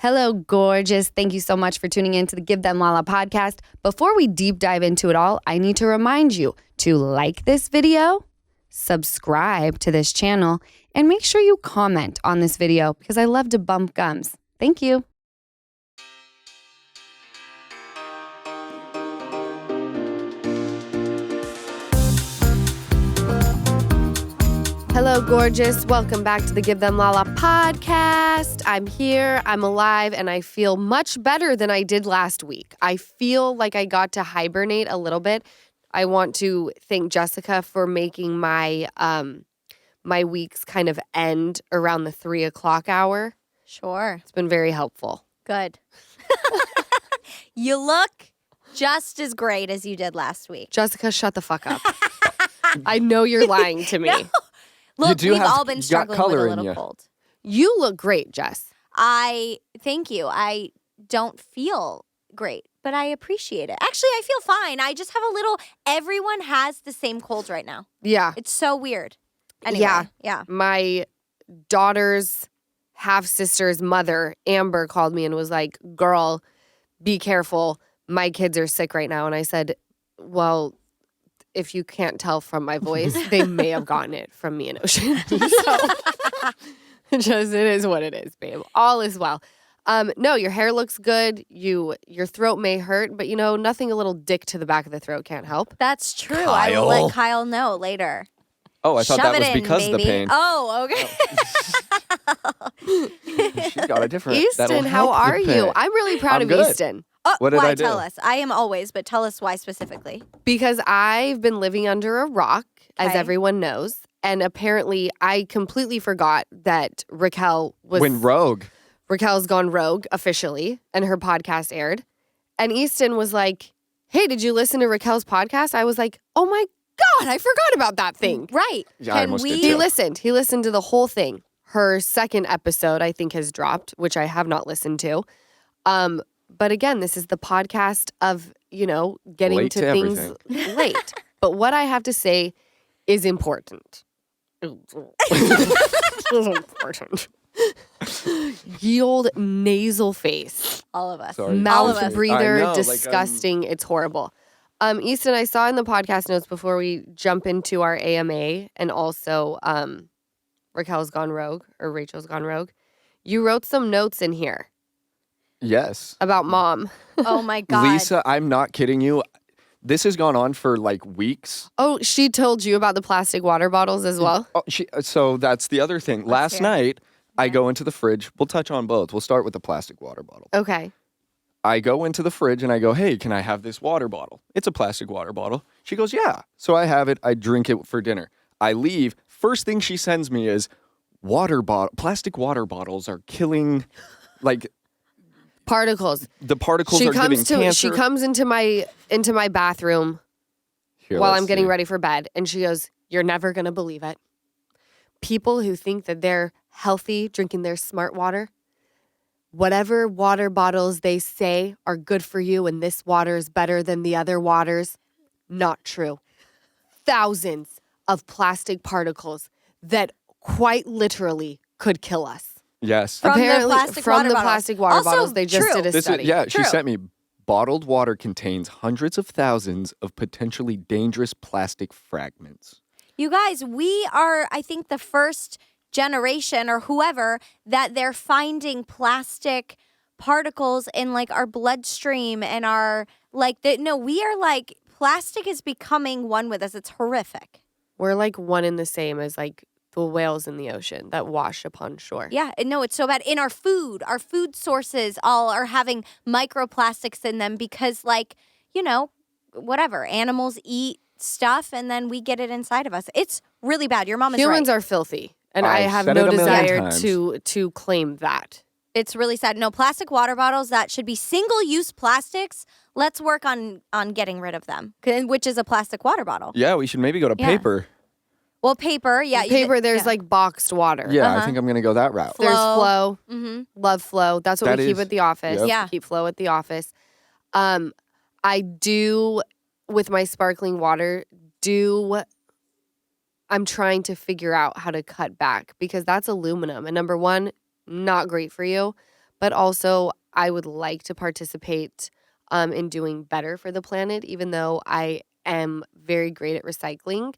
Hello, gorgeous. Thank you so much for tuning in to the Give Them Lala podcast. Before we deep dive into it all, I need to remind you to like this video, subscribe to this channel, and make sure you comment on this video because I love to bump gums. Thank you. Hello, gorgeous. Welcome back to the Give Them Lala podcast. I'm here, I'm alive, and I feel much better than I did last week. I feel like I got to hibernate a little bit. I want to thank Jessica for making my my weeks kind of end around the 3 o'clock hour. Sure. It's been very helpful. Good. You look just as great as you did last week. Jessica, shut the fuck up. I know you're lying to me. No. Look, we've all been struggling with a little cold. You look great, Jess. Thank you. I don't feel great, but I appreciate it. Actually, I feel fine. I just have everyone has the same cold right now. Yeah. It's so weird. Anyway, yeah. My daughter's half-sister's mother, Amber, called me and was like, girl, be careful. My kids are sick right now. And I said, well, if you can't tell from my voice, they may have gotten it from me and Ocean. So, just it is what it is, babe. All is well. No, your hair looks good. Your throat may hurt, but nothing a little dick to the back of the throat can't help. That's true. Kyle. I will let Kyle know later. Oh, I thought Shove that was in, because baby. of the pain. Oh, okay. She's got a different. Easton, how are you? I'm really proud of good. Easton. What did why? I do? Tell us. I am always, but tell us why specifically. Because I've been living under a rock, as Okay. everyone knows. And apparently I completely forgot that Raquel went rogue. Raquel's gone rogue officially, and her podcast aired. And Easton was like, hey, did you listen to Raquel's podcast? I was like, oh my God, I forgot about that thing. Right. Yeah, I almost did He too. listened. He listened to the whole thing. Her second episode, I think, has dropped, which I have not listened to. But again, this is the podcast of, getting Late to to things everything. late. But what I have to say is important. Important. Ye old nasal face. All of us. Sorry. All of Mouth us. breather, I know, disgusting. It's horrible. Easton, I saw in the podcast notes before we jump into our AMA and also Raquel's Gone Rogue or Rachel's Gone Rogue, you wrote some notes in here Yes. about mom. Oh my God. Lisa, I'm not kidding you. This has gone on for like weeks. Oh, she told you about the plastic water bottles as well? Oh, so that's the other thing. Last hear. night, I go into the fridge. We'll touch on both. We'll start with the plastic water bottle. Okay. I go into the fridge and I go, hey, can I have this water bottle? It's a plastic water bottle. She goes, yeah. So I have it. I drink it for dinner. I leave. First thing she sends me is plastic water bottles are killing, Particles. the particles are giving cancer. She comes into my bathroom Here, while let's I'm getting see. ready for bed, and she goes, "You're never gonna believe it. People who think that they're healthy drinking their smart water, whatever water bottles they say are good for you, and this water is better than the other waters, not true. Thousands of plastic particles that quite literally could kill us." Yes. From the Apparently, plastic from water the bottles. plastic water Also bottles, they just true. did a study. She True. sent me bottled water contains hundreds of thousands of potentially dangerous plastic fragments. You guys, we are, I think, the first generation or whoever that they're finding plastic particles in our bloodstream and we are plastic is becoming one with us. It's horrific. We're like one and the same as the whales in the ocean that wash upon shore. Yeah, no, it's so bad. In our food sources all are having microplastics in them because whatever, animals eat stuff and then we get it inside of us. It's really bad. Your mom is Humans right. are filthy, and I I've have said no it a million desire times. to claim that. It's really sad. No, plastic water bottles, that should be single-use plastics. Let's work on getting rid of them, which is a plastic water bottle. Yeah, we should maybe go to Yeah. paper. Well, paper, yeah. Paper, there's boxed water. Yeah, Uh-huh. I think I'm going to go that route. Flow. There's Flow. Mm-hmm. Love Flow. That's what That we keep is- at the office. Yep. Yeah. We keep Flow at the office. I do, with my sparkling water, I'm trying to figure out how to cut back because that's aluminum. And number one, not great for you. but also I would like to participate in doing better for the planet, even though I am very great at recycling.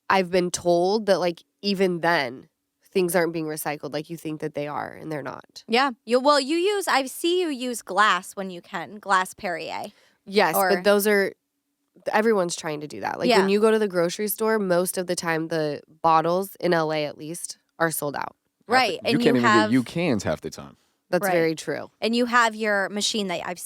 I've been told that, like, even then, things aren't being recycled like you think that they are, and they're not. Yeah. I see you use glass when you can, glass Perrier. Yes, Or- but those are, everyone's trying to do that. Like, Yeah. when you go to the grocery store, most of the time, the bottles, in LA at least, are sold out. Right. You And can't even have, get you cans half the time. That's Right. very true. and you have your machine that I've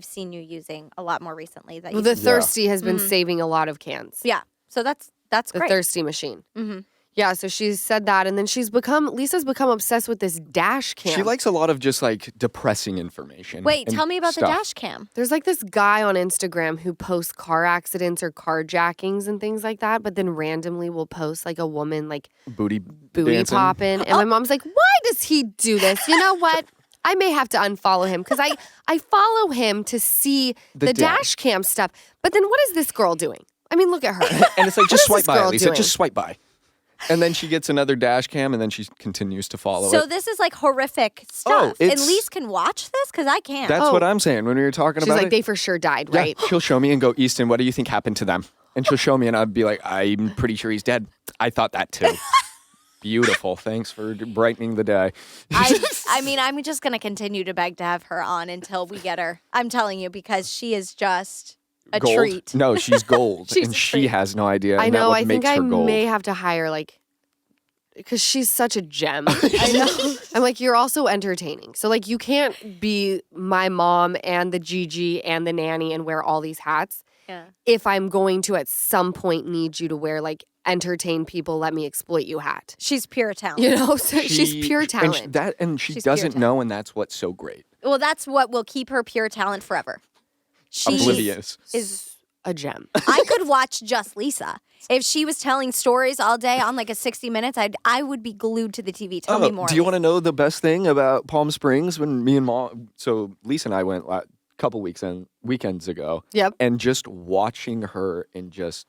seen you using a lot more recently. That Well, you the Thirsty has been Mhm. saving a lot of cans. Yeah. So that's The great. Thirsty machine. Mm-hmm. Yeah, so she said that, and then Lisa's become obsessed with this dash cam. She likes a lot of just like depressing information. Wait, and tell me about the stuff. dash cam. There's like this guy on Instagram who posts car accidents or carjackings and things like that, but then randomly will post like a woman like Booty dancing. popping. And my mom's like, why does he do this? You know what? I may have to unfollow him because I follow him to see the dash cam stuff. But then what is this girl doing? I mean, look at her. And it's like, just What is swipe this by, girl Lisa. doing? Just swipe by. And then she gets another dash cam, and then she continues to follow So it. this is like horrific stuff. And it's- Lise can watch this because I can't. That's Oh. what I'm saying when we were talking She's about like, it. they for sure died, Yeah, right? she'll show me and go, Easton, what do you think happened to them? And she'll show me, and I'd be like, I'm pretty sure he's dead. I thought that too. Beautiful. Thanks for brightening the day. I mean, I'm just going to continue to beg to have her on until we get her. I'm telling you, because she is just a Gold? treat. No, she's gold, She's and a she treat. has no idea. I and that know. what I think makes I her gold. may have to hire like, because she's such a gem. I know. I'm like, you're also entertaining. So like, you can't be my mom and the Gigi and the nanny and wear all these hats. Yeah. If I'm going to at some point need you to wear like entertain people, let me exploit you hat. She's pure talent. You know, so she's pure And talent. she She's pure doesn't talent. know, and that's what's so great. Well, that's what will keep her pure talent forever. She Oblivious. is. a gem. I could watch just Lisa. If she was telling stories all day on like a 60 Minutes, I would be glued to the TV. Tell me more. Do you want to know the best thing about Palm Springs? When me and Mom, so Lisa and I went a couple weekends ago. Yep. And just watching her in just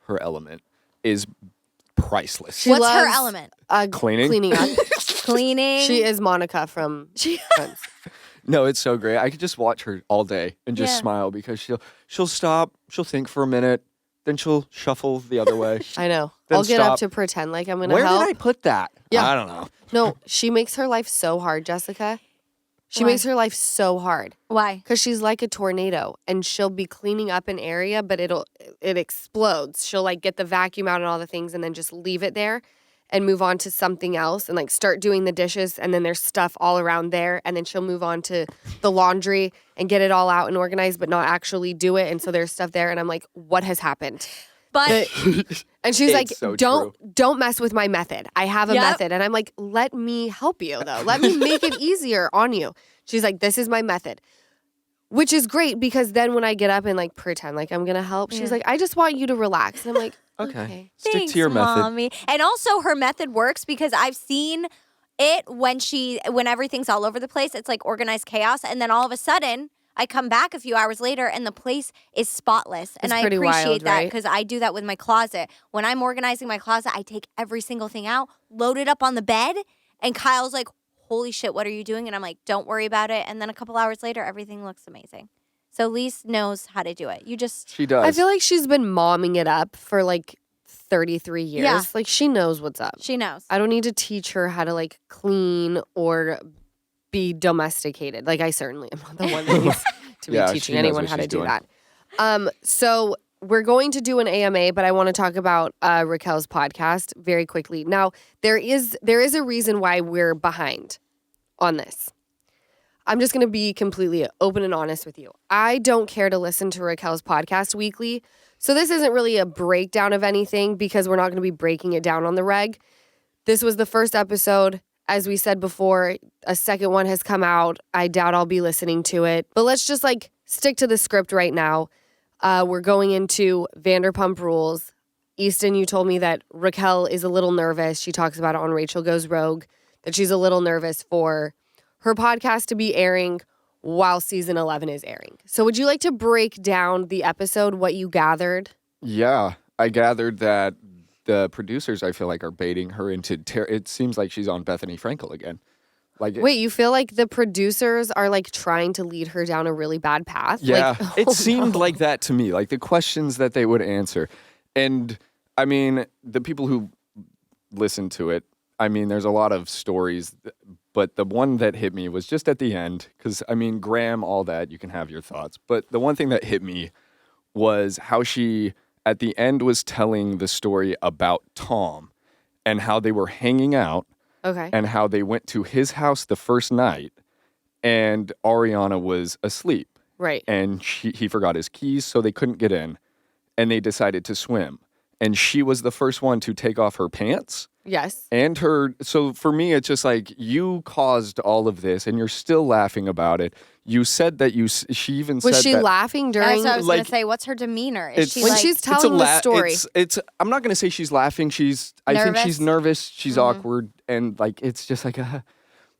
her element is priceless. She What's her loves, element? Cleaning? Cleaning up. Cleaning. She is Monica from Friends. No, it's so great. I could just watch her all day and just Yeah. smile because she'll stop, she'll think for a minute, then she'll shuffle the other way. I know. Then I'll get up stop. to pretend like I'm going to Where help. did I put that? Yeah. I don't know. No, she makes her life so hard, Jessica. She Why? makes her life so hard Why? because she's like a tornado, and she'll be cleaning up an area, but it explodes. She'll like get the vacuum out and all the things, and then just leave it there, and move on to something else, and like start doing the dishes, and then there's stuff all around there, and then she'll move on to the laundry and get it all out and organized, but not actually do it, and so there's stuff there, and I'm like, what has happened? But And she's It's like, so don't mess with my method. I have a Yep. method. And I'm like, let me help you though. Let me make it easier on you. She's like, this is my method. Which is great because then when I get up and like pretend like I'm gonna help, she's Yeah. like, I just want you to relax. And I'm like, Okay. okay. Stick thanks, to your method. Mommy. And also her method works because I've seen it when everything's all over the place. It's like organized chaos. And then all of a sudden, I come back a few hours later and the place is spotless. And It's I pretty appreciate wild, that right? because I do that with my closet. When I'm organizing my closet, I take every single thing out, load it up on the bed, and Kyle's like, holy shit, what are you doing? And I'm like, don't worry about it. And then a couple hours later, everything looks amazing. So Lise knows how to do it. You just, She does. I feel like she's been momming it up for like 33 years. Yeah. Like she knows what's up. she knows. I don't need to teach her how to like clean or be domesticated. Like I certainly am not the one that needs to be Yeah, teaching she knows anyone what how to she's do doing. that. So we're going to do an AMA, but I want to talk about Raquel's podcast very quickly. Now, there is a reason why we're behind on this. I'm just going to be completely open and honest with you. I don't care to listen to Raquel's podcast weekly. So this isn't really a breakdown of anything because we're not going to be breaking it down on the reg. This was the first episode. As we said before, a second one has come out. I doubt I'll be listening to it. But let's just like stick to the script right now. We're going into Vanderpump Rules. Easton, you told me that Raquel is a little nervous. She talks about it on Rachel Goes Rogue, that she's a little nervous for her podcast to be airing while season 11 is airing. So would you like to break down the episode, what you gathered? Yeah, I gathered that the producers, I feel like, are baiting her into. It seems like she's on Bethany Frankel again. Like, Wait, you feel like the producers are like trying to lead her down a really bad path? yeah, Like, it oh, seemed no. like that to me, like the questions that they would answer. And I mean, the people who listen to it, I mean, there's a lot of stories, but the one that hit me was just at the end. Because, I mean, Graham, all that, you can have your thoughts. But the one thing that hit me was how she, at the end, was telling the story about Tom and how they were hanging out Okay. and how they went to his house the first night and Ariana was asleep. Right. And he forgot his keys, so they couldn't get in. And they decided to swim. And she was the first one to take off her pants. Yes. And her, so for me, it's just like, you caused all of this and you're still laughing about it. You said that she even said Was she that. laughing during? That's what I was going like, to say. What's her demeanor? it's- Is she when like, she's telling the story. I'm not going to say she's laughing. I think she's nervous. She's awkward. And like, it's just like,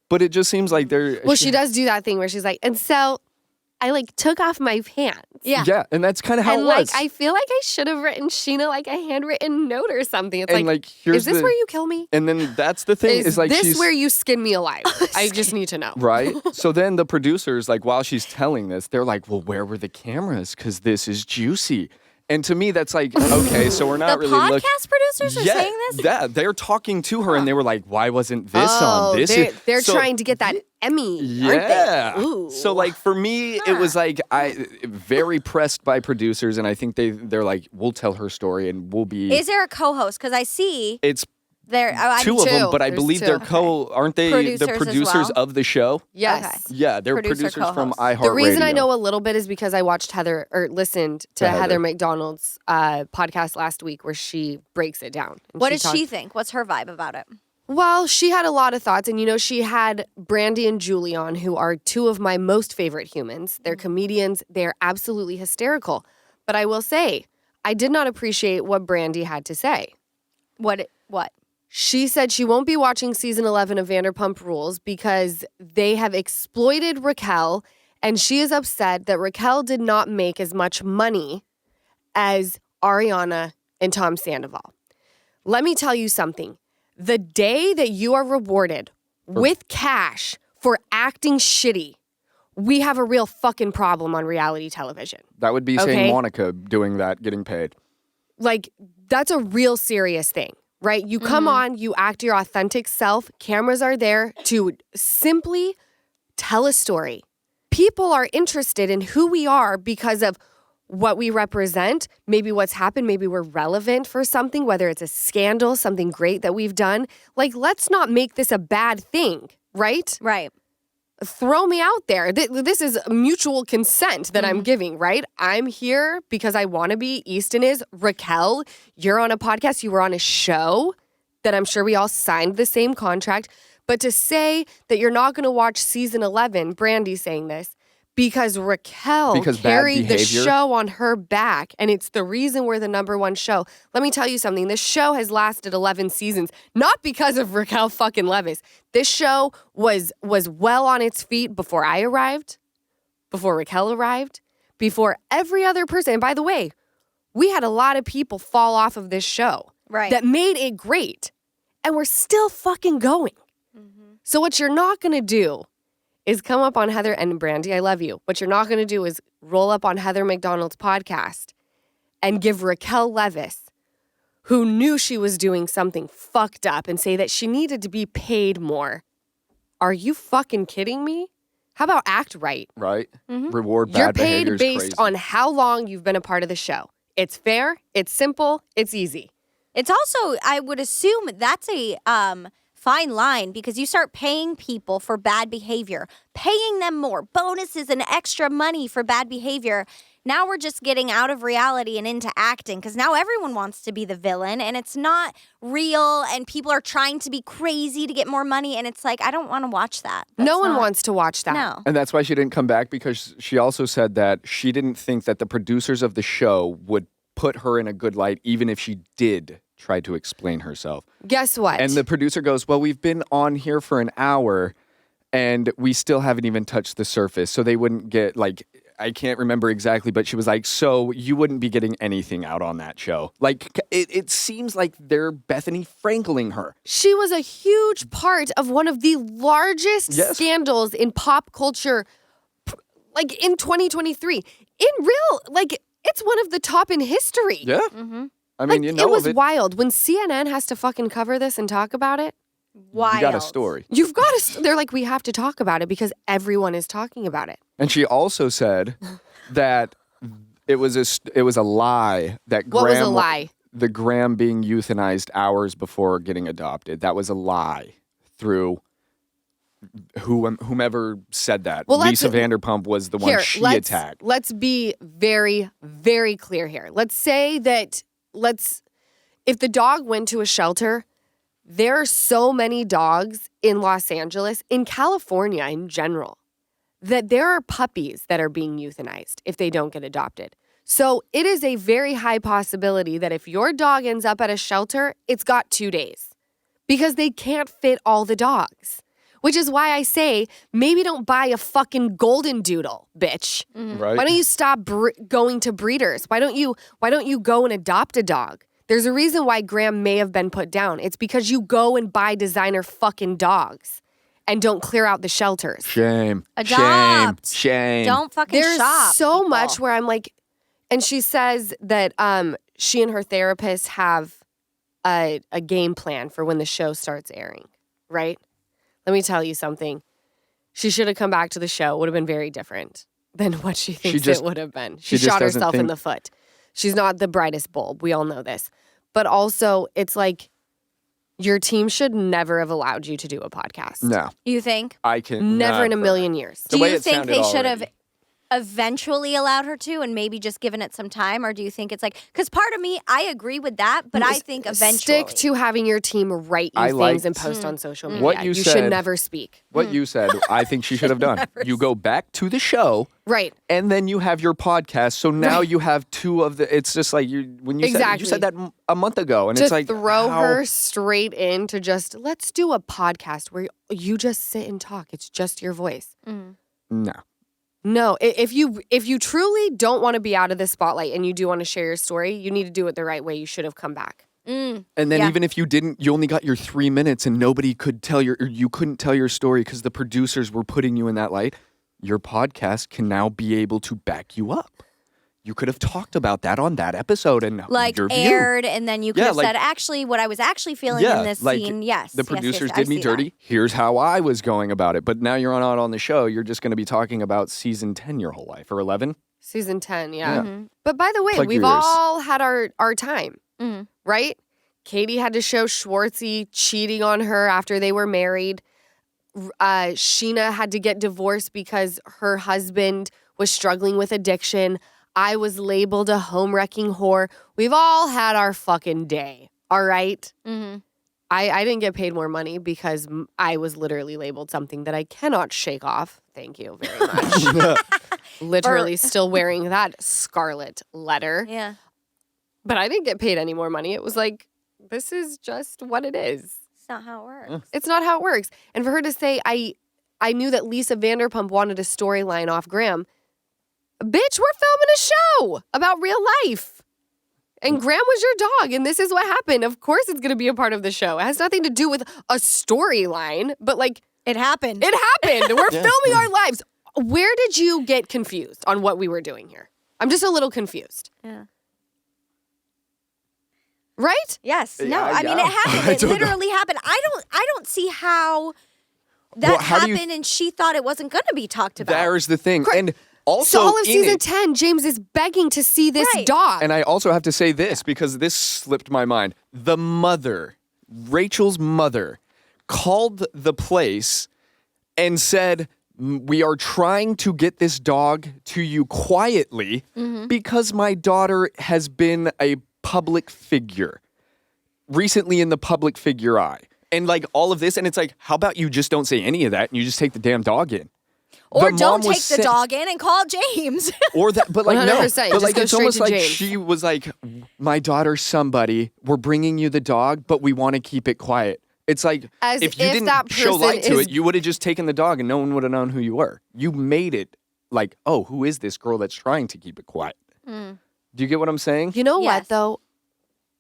but it just seems like they're. Well, she does do that thing where she's like, and so I like took off my pants. yeah. Yeah. And that's kind of how And it like, was. I feel like I should have written Sheena like a handwritten note or something. It's and like, here's is this the, where you kill me? And then that's the thing is like, this she's where you skin me alive? I just need to know. right. So then the producers, like, while she's telling this, they're like, well, where were the cameras? Because this is juicy. And to me, that's like, okay, so we're not The really podcast looking. producers are saying this? Yeah, they're talking to her, and they were like, "Why wasn't this Oh, on this?" they're So- trying to get that Emmy, Yeah. aren't they? Ooh. So like for me, it was like I very pressed by producers, and I think they're like, "We'll tell her story, and we'll be." Is there a co-host? Because I see It's there. two of them, two. but I There's believe two. they're aren't they Producers the as producers well? of the show? Yes. Okay. Yeah, they're Producer producers from co-host. iHeartRadio. The reason I know a little bit is because I watched listened to To Heather. Heather McDonald's podcast last week where she breaks it down. And What did talked- she think? What's her vibe about it? Well, she had a lot of thoughts. And, she had Brandy and Julie on, who are two of my most favorite humans. They're comedians. They're absolutely hysterical. But I will say, I did not appreciate what Brandy had to say. What? She said she won't be watching season 11 of Vanderpump Rules because they have exploited Raquel, and she is upset that Raquel did not make as much money as Ariana and Tom Sandoval. Let me tell you something. The day that you are rewarded with cash for acting shitty, we have a real fucking problem on reality television. That would be Okay. saying Monica doing that, getting paid. Like, that's a real serious thing, right? You come on, you act your authentic self. Cameras are there to simply tell a story. People are interested in who we are because of what we represent, maybe what's happened, maybe we're relevant for something, whether it's a scandal, something great that we've done. Like, let's not make this a bad thing, right? Right. Throw me out there. This is mutual consent that I'm giving, right? I'm here because I want to be. Easton is. Raquel, you're on a podcast. You were on a show that I'm sure we all signed the same contract. But to say that you're not going to watch season 11, Brandy's saying this, because Raquel Because bad carried the behavior? show on her back, and it's the reason we're the number one show. Let me tell you something. This show has lasted 11 seasons, not because of Raquel fucking Levis. This show was well on its feet before I arrived, before Raquel arrived, before every other person. And by the way, we had a lot of people fall off of this show Right. that made it great, and we're still fucking going. So what you're not going to do is come up on Heather and Brandy, I love you. What you're not going to do is roll up on Heather McDonald's podcast and give Raquel Levis, who knew she was doing something fucked up, and say that she needed to be paid more. Are you fucking kidding me? How about act right? Right? Reward bad You're paid behavior is based crazy. on how long you've been a part of the show. It's fair, it's simple, it's easy. It's also, I would assume that's a fine line because you start paying people for bad behavior, paying them more bonuses and extra money for bad behavior. Now we're just getting out of reality and into acting because now everyone wants to be the villain and it's not real and people are trying to be crazy to get more money. And it's like, I don't want to watch that. No one not- wants to watch that. No. And that's why she didn't come back, because she also said that she didn't think that the producers of the show would put her in a good light, even if she did try to explain herself. Guess what? And the producer goes, well, we've been on here for an hour and we still haven't even touched the surface. So they wouldn't get, like, I can't remember exactly, but she was like, so you wouldn't be getting anything out on that show. Like, it seems like they're Bethany Frankling her. She was a huge part of one of the largest scandals in pop culture, like in 2023. In real, like, it's one of the top in history. Yeah. Mm-hmm. I mean, like, you know it was of it. wild. When CNN has to fucking cover this and talk about it, Wild. You got a story. you've got to, they're like, we have to talk about it because everyone is talking about it. And she also said that it was a lie that What was a lie? The Graham being euthanized hours before getting adopted. That was a lie through whomever said that. Well, Lisa Vanderpump was the one she attacked. Let's be very, very clear here. Let's say that if the dog went to a shelter, there are so many dogs in Los Angeles, in California in general, that there are puppies that are being euthanized if they don't get adopted. So it is a very high possibility that if your dog ends up at a shelter, it's got 2 days because they can't fit all the dogs. Which is why I say, maybe don't buy a fucking golden doodle, bitch. Right? Why don't you stop going to breeders? Why don't you go and adopt a dog? There's a reason why Graham may have been put down. It's because you go and buy designer fucking dogs and don't clear out the shelters. Shame. Adopt. Shame. Don't fucking There's shop. so people. much where I'm like, and she says that she and her therapist have a game plan for when the show starts airing, right? Let me tell you something. She should have come back to the show. It would have been very different than what she thinks it would have been. She just shot doesn't herself in think- the foot. She's not the brightest bulb. We all know this. But also, it's like your team should never have allowed you to do a podcast. No. You think? I can Never in a million years. The Do way you it think sounded they should have already. eventually allowed her to and maybe just given it some time? Or do you think it's like, because part of me, I agree with that, but I think eventually. Stick to having your team write you I things liked and post on social media. what you should said. never speak. What you said, I think she should have done. You go back to the show, Right. and then you have your podcast. So now you have two of the. It's just like when you said that a month ago, and To it's like throw how- her straight into just, let's do a podcast where you just sit and talk. It's just your voice. No. No, if you truly don't want to be out of the spotlight and you do want to share your story, you need to do it the right way. You should have come back. And then Yeah. even if you didn't, you only got your 3 minutes, and nobody could tell you couldn't tell your story because the producers were putting you in that light. Your podcast can now be able to back you up. You could have talked about that on that episode and Like your view. aired, and then you could have like- said, actually, what I was actually feeling in this scene. Yes. The yes, yes, producers I did me see that. dirty. Here's how I was going about it. But now you're out on the show. You're just going to be talking about season 10 your whole life, or 11. Season 10, yeah. Mm-hmm. But by the way, Plug we've your ears. all had our time, Mm-hmm. right? Katie had to show Schwartzy cheating on her after they were married. Sheena had to get divorced because her husband was struggling with addiction. I was labeled a home wrecking whore. We've all had our fucking day, all right? Mm-hmm. I didn't get paid more money because I was literally labeled something that I cannot shake off. Thank you very much. Literally still wearing that scarlet letter. Yeah. But I didn't get paid any more money. It was like, this is just what it is. It's not how it works. It's not how it works. And for her to say, I knew that Lisa Vanderpump wanted a storyline off Graham. Bitch, we're filming a show about real life. And Graham was your dog, and this is what happened. Of course it's going to be a part of the show. It has nothing to do with a storyline, but like, It happened. it happened. We're filming our lives. Where did you get confused on what we were doing here? I'm just a little confused. Yeah. Right? Yes. No. Yeah, I mean, yeah. it happened. I It don't know. literally happened. I don't see how that Well, how do you- happened, and she thought it wasn't going to be talked about. There's the thing. Correct. And also, So all of in season it- 10, James is begging to see this Right. dog. And I also have to say this because this slipped my mind. The mother, Rachel's mother, called the place and said, we are trying to get this dog to you quietly because my daughter has been a public figure, recently in the public figure eye. And like all of this, and it's like, how about you just don't say any of that and you just take the damn dog in? or The don't mom was take the sent- dog in and call James. Or that, but like no, 100%, but just like go it's straight almost to like James. she was like, "My daughter's somebody. We're bringing you the dog, but we want to keep it quiet." It's like As if you if didn't that show person light to is- it, you would have just taken the dog and no one would have known who you were. You made it like, oh, who is this girl that's trying to keep it quiet? Mm. Do you get what I'm saying? You know Yes. what, though?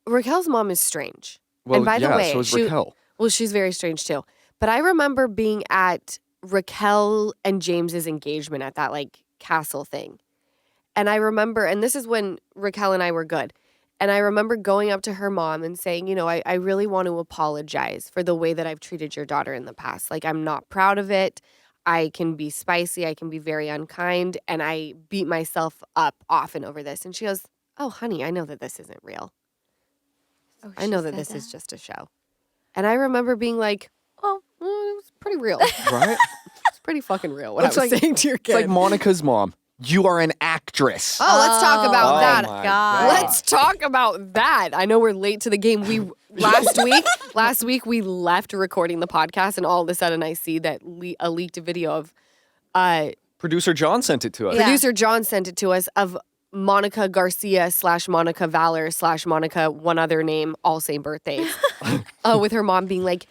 Raquel's mom is strange. Well, and by the way, so is Raquel. well, she's very strange too. But I remember being at Raquel and James's engagement at that like castle thing. And I remember, and this is when Raquel and I were good. And I remember going up to her mom and saying, you know, I really want to apologize for the way that I've treated your daughter in the past. Like, I'm not proud of it. I can be spicy. I can be very unkind. And I beat myself up often over this. And she goes, oh, honey, I know that this isn't real. Oh, I know that this is just a show. And I remember being like, oh, well, it was pretty real. Right? It's pretty fucking real what It's I was like- saying to your It's kid. like Monica's mom. You are an actress. Oh, let's talk about Oh that. my God. Let's talk about that. I know we're late to the game. We last week we left recording the podcast, and all of a sudden I see that a leaked video of Producer John sent it to us. Yeah. producer John sent it to us of Monica Garcia / Monica Valor / Monica one other name, all same birthdays, with her mom being like,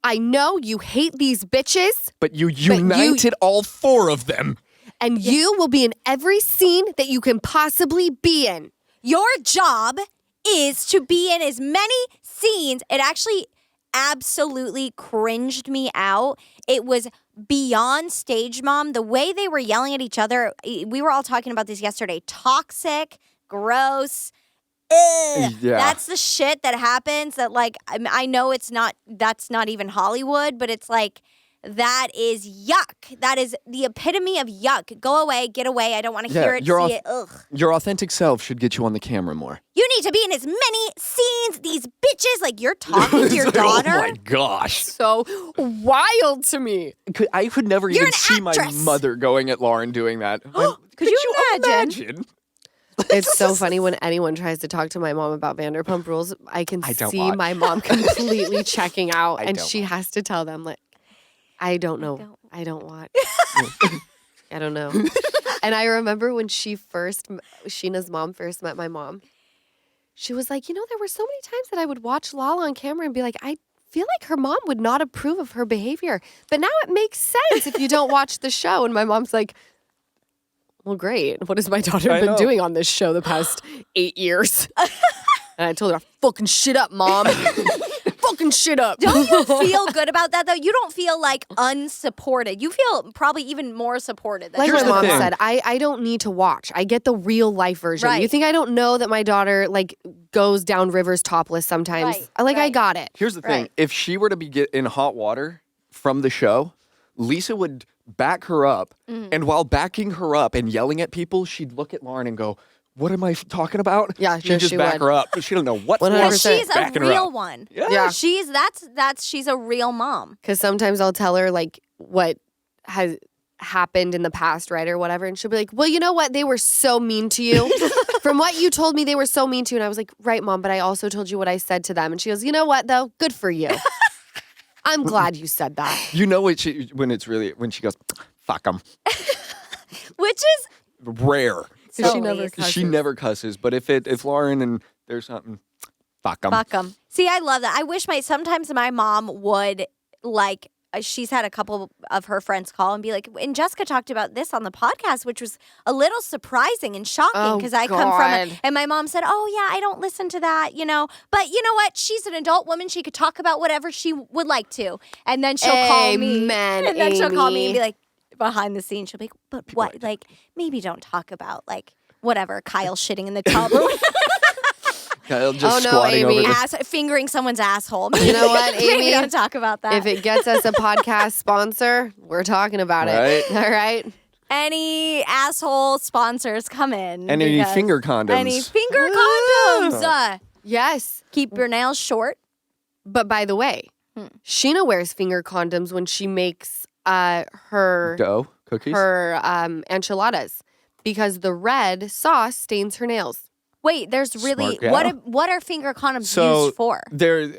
I know you hate these bitches, But you united all 4 of them. and you will be in every scene that you can possibly be in. Your job is to be in as many scenes. It actually absolutely cringed me out. It was beyond stage mom. The way they were yelling at each other, we were all talking about this yesterday. Toxic, gross. Ugh. Yeah. That's the shit that happens that like I know that's not even Hollywood, but it's like that is yuck. That is the epitome of yuck. Go away, get away. I don't want to hear it, see it. Ugh. Your authentic self should get you on the camera more. You need to be in as many scenes. These bitches, like you're talking to your It's like, daughter. Oh my gosh. So wild to me. I could never You're even an see my actress. mother going at Lauren doing that. Could you imagine? It's so funny when anyone tries to talk to my mom about Vanderpump Rules. I can I don't see watch. my mom completely checking out, I and don't she has to tell them like, I don't know, don't. I don't watch, I don't know. And I remember when Sheena's mom first met my mom, she was like, you know, there were so many times that I would watch Lala on camera and be like, I feel like her mom would not approve of her behavior, but now it makes sense if you don't watch the show. And my mom's like, well, great. What has my daughter I been know. doing on this show the past 8 years? And I told her, fucking shit up, mom. Fucking shit up. Don't you feel good about that though? You don't feel like unsupported. You feel probably even more supported. Than Like Here's my the mom thing. said, I don't need to watch. I get the real life version. Right. You think I don't know that my daughter like goes down rivers topless sometimes? Right, I right. got it. Here's the thing. Right. If she were to be in hot water from the show, Lisa would back her up. And while backing her up and yelling at people, she'd look at Lauren and go, what am I talking about? Yeah, She'd no, just she back would. her up. She don't know what for. 100%. But she's a backing her real up. one. Yeah. She's she's a real mom. Because sometimes I'll tell her like what has happened in the past, right, or whatever, and she'll be like, well, you know what? They were so mean to you. From what you told me, they were so mean to you. And I was like, right, Mom, but I also told you what I said to them. And she goes, you know what, though? Good for you. I'm glad you said that. You know when she goes, fuck them. Which is Rare. so she never Lisa. cusses. She never cusses. But if Lauren and there's something, fuck them. Fuck 'em. See, I love that. I wish sometimes my mom would like. She's had a couple of her friends call and be like, and Jessica talked about this on the podcast, which was a little surprising and shocking Oh, because I come from it. God. And my mom said, oh, yeah, I don't listen to that, you know. But you know what? She's an adult woman. She could talk about whatever she would like to. And then she'll call me. Amen, And then she'll call me and Amy. be like, behind the scenes, she'll be like, but what? Like, maybe don't talk about, like, whatever, Kyle shitting in the tub or Kyle just Oh, no, squatting Amy. over the fingering someone's asshole. You know what, Maybe Amy? don't talk about that. If it gets us a podcast sponsor, we're talking about it. Right. All right. Any asshole sponsors come in. And any because- finger condoms. Any finger condoms. Yes. Keep your nails short. But by the way, Sheena wears finger condoms when she makes her Dough cookies. enchiladas because the red sauce stains her nails. Wait, there's really Smart gal. what are finger condoms So used for?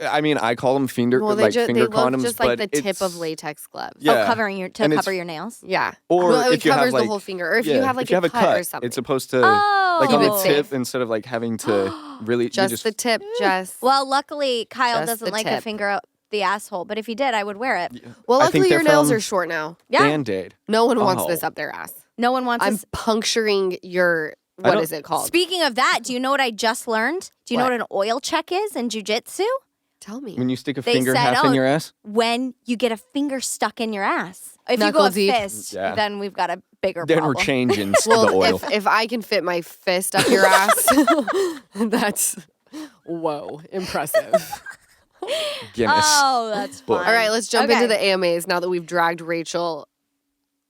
I mean, I call them finger Well, like they finger look condoms, just like but the tip of it's- latex gloves. Yeah. Oh, covering your And it's- cover your nails. Yeah. Or well, it if you have, covers the like- whole finger. Or if you yeah, have like if you have a cut or something. it's supposed to Oh. like on Keep the it tip safe. instead of like having to really you just the tip, Jess. Well, luckily Kyle Just doesn't the like a tip. finger the asshole. But if he did, I would wear it. Well, I think luckily they're your nails from are short now. Yeah. Band-Aid. No one wants Oh. this up their ass. No one wants I'm this. puncturing your, what is it called? Speaking of that, do you know what I just learned? Do you know What? what an oil check is in jiu-jitsu? Tell me. When you stick a They finger said, half in your ass? When you get a finger stuck in your ass. If Knuckle you go a deep. fist, Yeah. then we've got a bigger Then problem. we're changing Well, the oil. if I can fit my fist up your ass, that's, whoa, impressive. Guinness. Oh, that's Book. fun. All right, let's jump Okay. into the AMAs now that we've dragged Rachel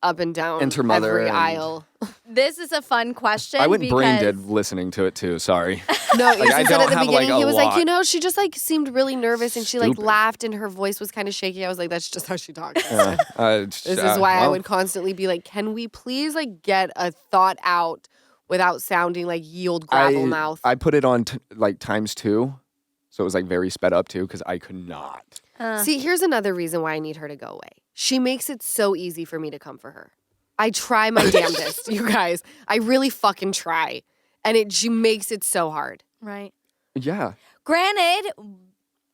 up and down And her mother every and- aisle. This is a fun question. I went brain because- dead listening to it too. Sorry. No, Like, I Ethan said don't at the have, beginning, like, he a was like, lot. she just like seemed really nervous and she like Stupid. laughed and her voice was kind of shaky. I was like, that's just how she talks. This This is why I would constantly be like, can we please like get a thought out without sounding like ye old gravel mouth? I put it on like ×2, so it was like very sped up too because I could not. See, here's another reason why I need her to go away. She makes it so easy for me to come for her. I try my damnedest, you guys. I really fucking try. And she makes it so hard. Right. Yeah. Granted,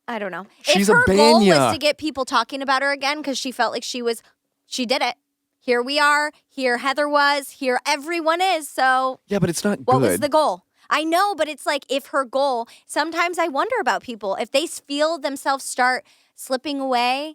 I don't know. She's if a her goal was banya. to get people talking about her again because she felt like she did it. Here we are. Here Heather was. Here everyone is. So Yeah, but it's not what good. was the goal? I know, but it's like if her goal, sometimes I wonder about people. If they feel themselves start slipping away,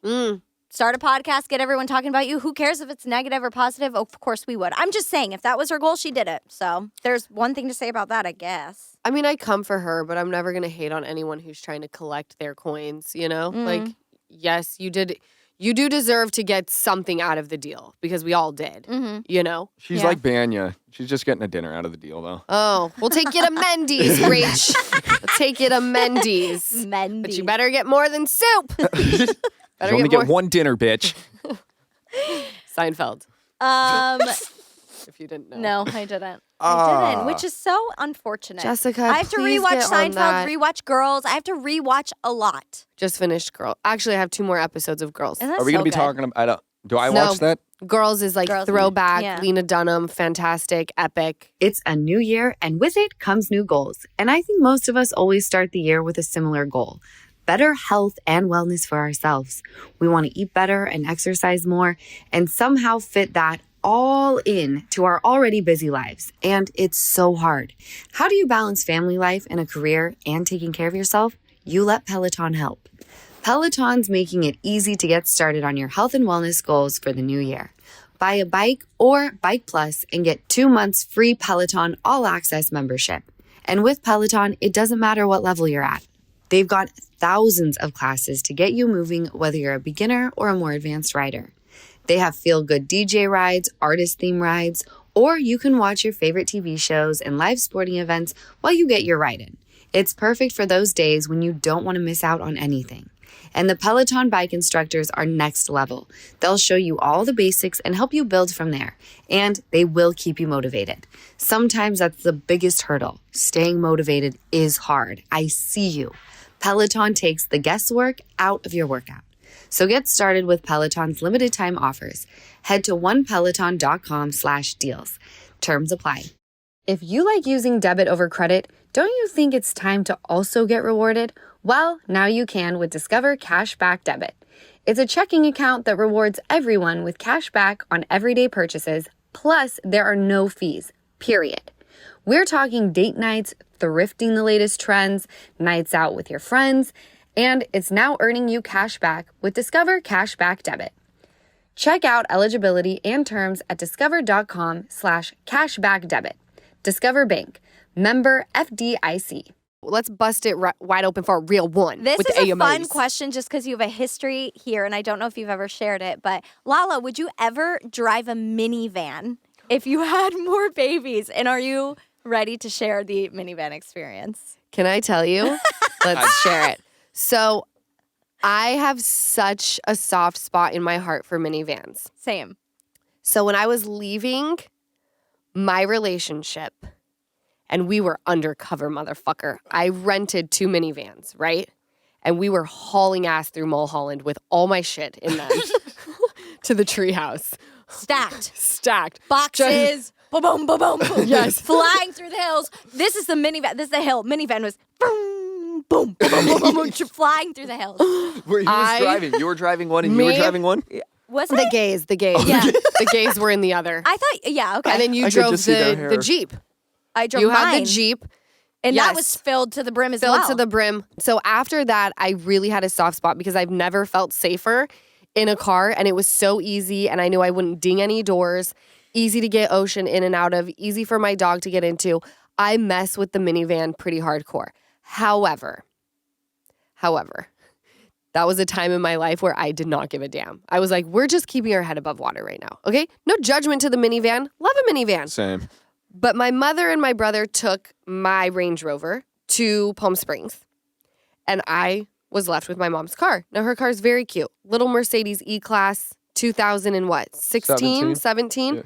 start a podcast, get everyone talking about you. Who cares if it's negative or positive? Of course we would. I'm just saying, if that was her goal, she did it. So there's one thing to say about that, I guess. I mean, I come for her, but I'm never going to hate on anyone who's trying to collect their coins, you know? Like, yes, you do deserve to get something out of the deal because we all did, you know? She's Yeah. like Banya. She's just getting a dinner out of the deal though. Oh, we'll take you to Mendy's, Rach. We'll take you to Mendy's. But you better get more than soup. You Better only get get more. one dinner, bitch. Seinfeld, Um, if you didn't know. no, I didn't. I didn't, which is so unfortunate. Jessica, I have to please rewatch get on Seinfeld, that. rewatch Girls. I have to rewatch a lot. Just finished Girl. Actually, I have 2 more episodes of Girls. And that's Are we gonna so be good. talking about? Do I No. watch that? Girls is like Girls. throwback, Yeah. Lena Dunham, fantastic, epic. It's a new year, and with it comes new goals. And I think most of us always start the year with a similar goal: better health and wellness for ourselves. We want to eat better and exercise more and somehow fit that all in to our already busy lives. And it's so hard. How do you balance family life and a career and taking care of yourself? You let Peloton help. Peloton's making it easy to get started on your health and wellness goals for the new year. Buy a bike or Bike Plus and get 2 months free Peloton All Access membership. And with Peloton, it doesn't matter what level you're at. They've got thousands of classes to get you moving, whether you're a beginner or a more advanced rider. They have feel-good DJ rides, artist theme rides, or you can watch your favorite TV shows and live sporting events while you get your ride in. It's perfect for those days when you don't want to miss out on anything. And the Peloton bike instructors are next level. They'll show you all the basics and help you build from there. And they will keep you motivated. Sometimes that's the biggest hurdle. Staying motivated is hard. I see you. Peloton takes the guesswork out of your workout. So get started with Peloton's limited time offers. Head to onepeloton.com/deals. Terms apply. If you like using debit over credit, don't you think it's time to also get rewarded? Well, now you can with Discover Cashback Debit. It's a checking account that rewards everyone with cash back on everyday purchases, plus there are no fees, period. We're talking date nights, thrifting the latest trends, nights out with your friends, and it's now earning you cash back with Discover Cashback Debit. Check out eligibility and terms at discover.com/cashbackdebit. Discover Bank. Member FDIC. Let's bust it wide open for a real one. This with is the a fun AMAs. question just because you have a history here, and I don't know if you've ever shared it, but Lala, would you ever drive a minivan if you had more babies? And are you ready to share the minivan experience? Can I tell you? Let's share it. So I have such a soft spot in my heart for minivans. Same. So when I was leaving my relationship and we were undercover, motherfucker, I rented 2 minivans, right? And we were hauling ass through Mulholland with all my shit in them to the treehouse. Stacked. Boxes. Boom, boom, boom, boom. Yes. Flying through the hills. This is the minivan. This is the hill. Minivan was boom, boom, boom, boom, boom, boom, flying through the hills. Where he was driving. You were driving one and you were Me? driving one? Was The it? gays, the gays. Yeah. The gays were in the other. I thought, yeah, okay. And then you I could drove just see their the hair. Jeep. I drove You mine. had the Jeep. And Yes. that was filled to the brim as Filled well. to the brim. So after that, I really had a soft spot because I've never felt safer in a car, and it was so easy, and I knew I wouldn't ding any doors, easy to get Ocean in and out of, easy for my dog to get into. I mess with the minivan pretty hardcore. However, that was a time in my life where I did not give a damn. I was like, we're just keeping our head above water right now, okay? No judgment to the minivan. Love a minivan. Same. But my mother and my brother took my Range Rover to Palm Springs, and I was left with my mom's car. Now, her car is very cute. Little Mercedes E-Class, 2000 and what? 16, 17? Yeah.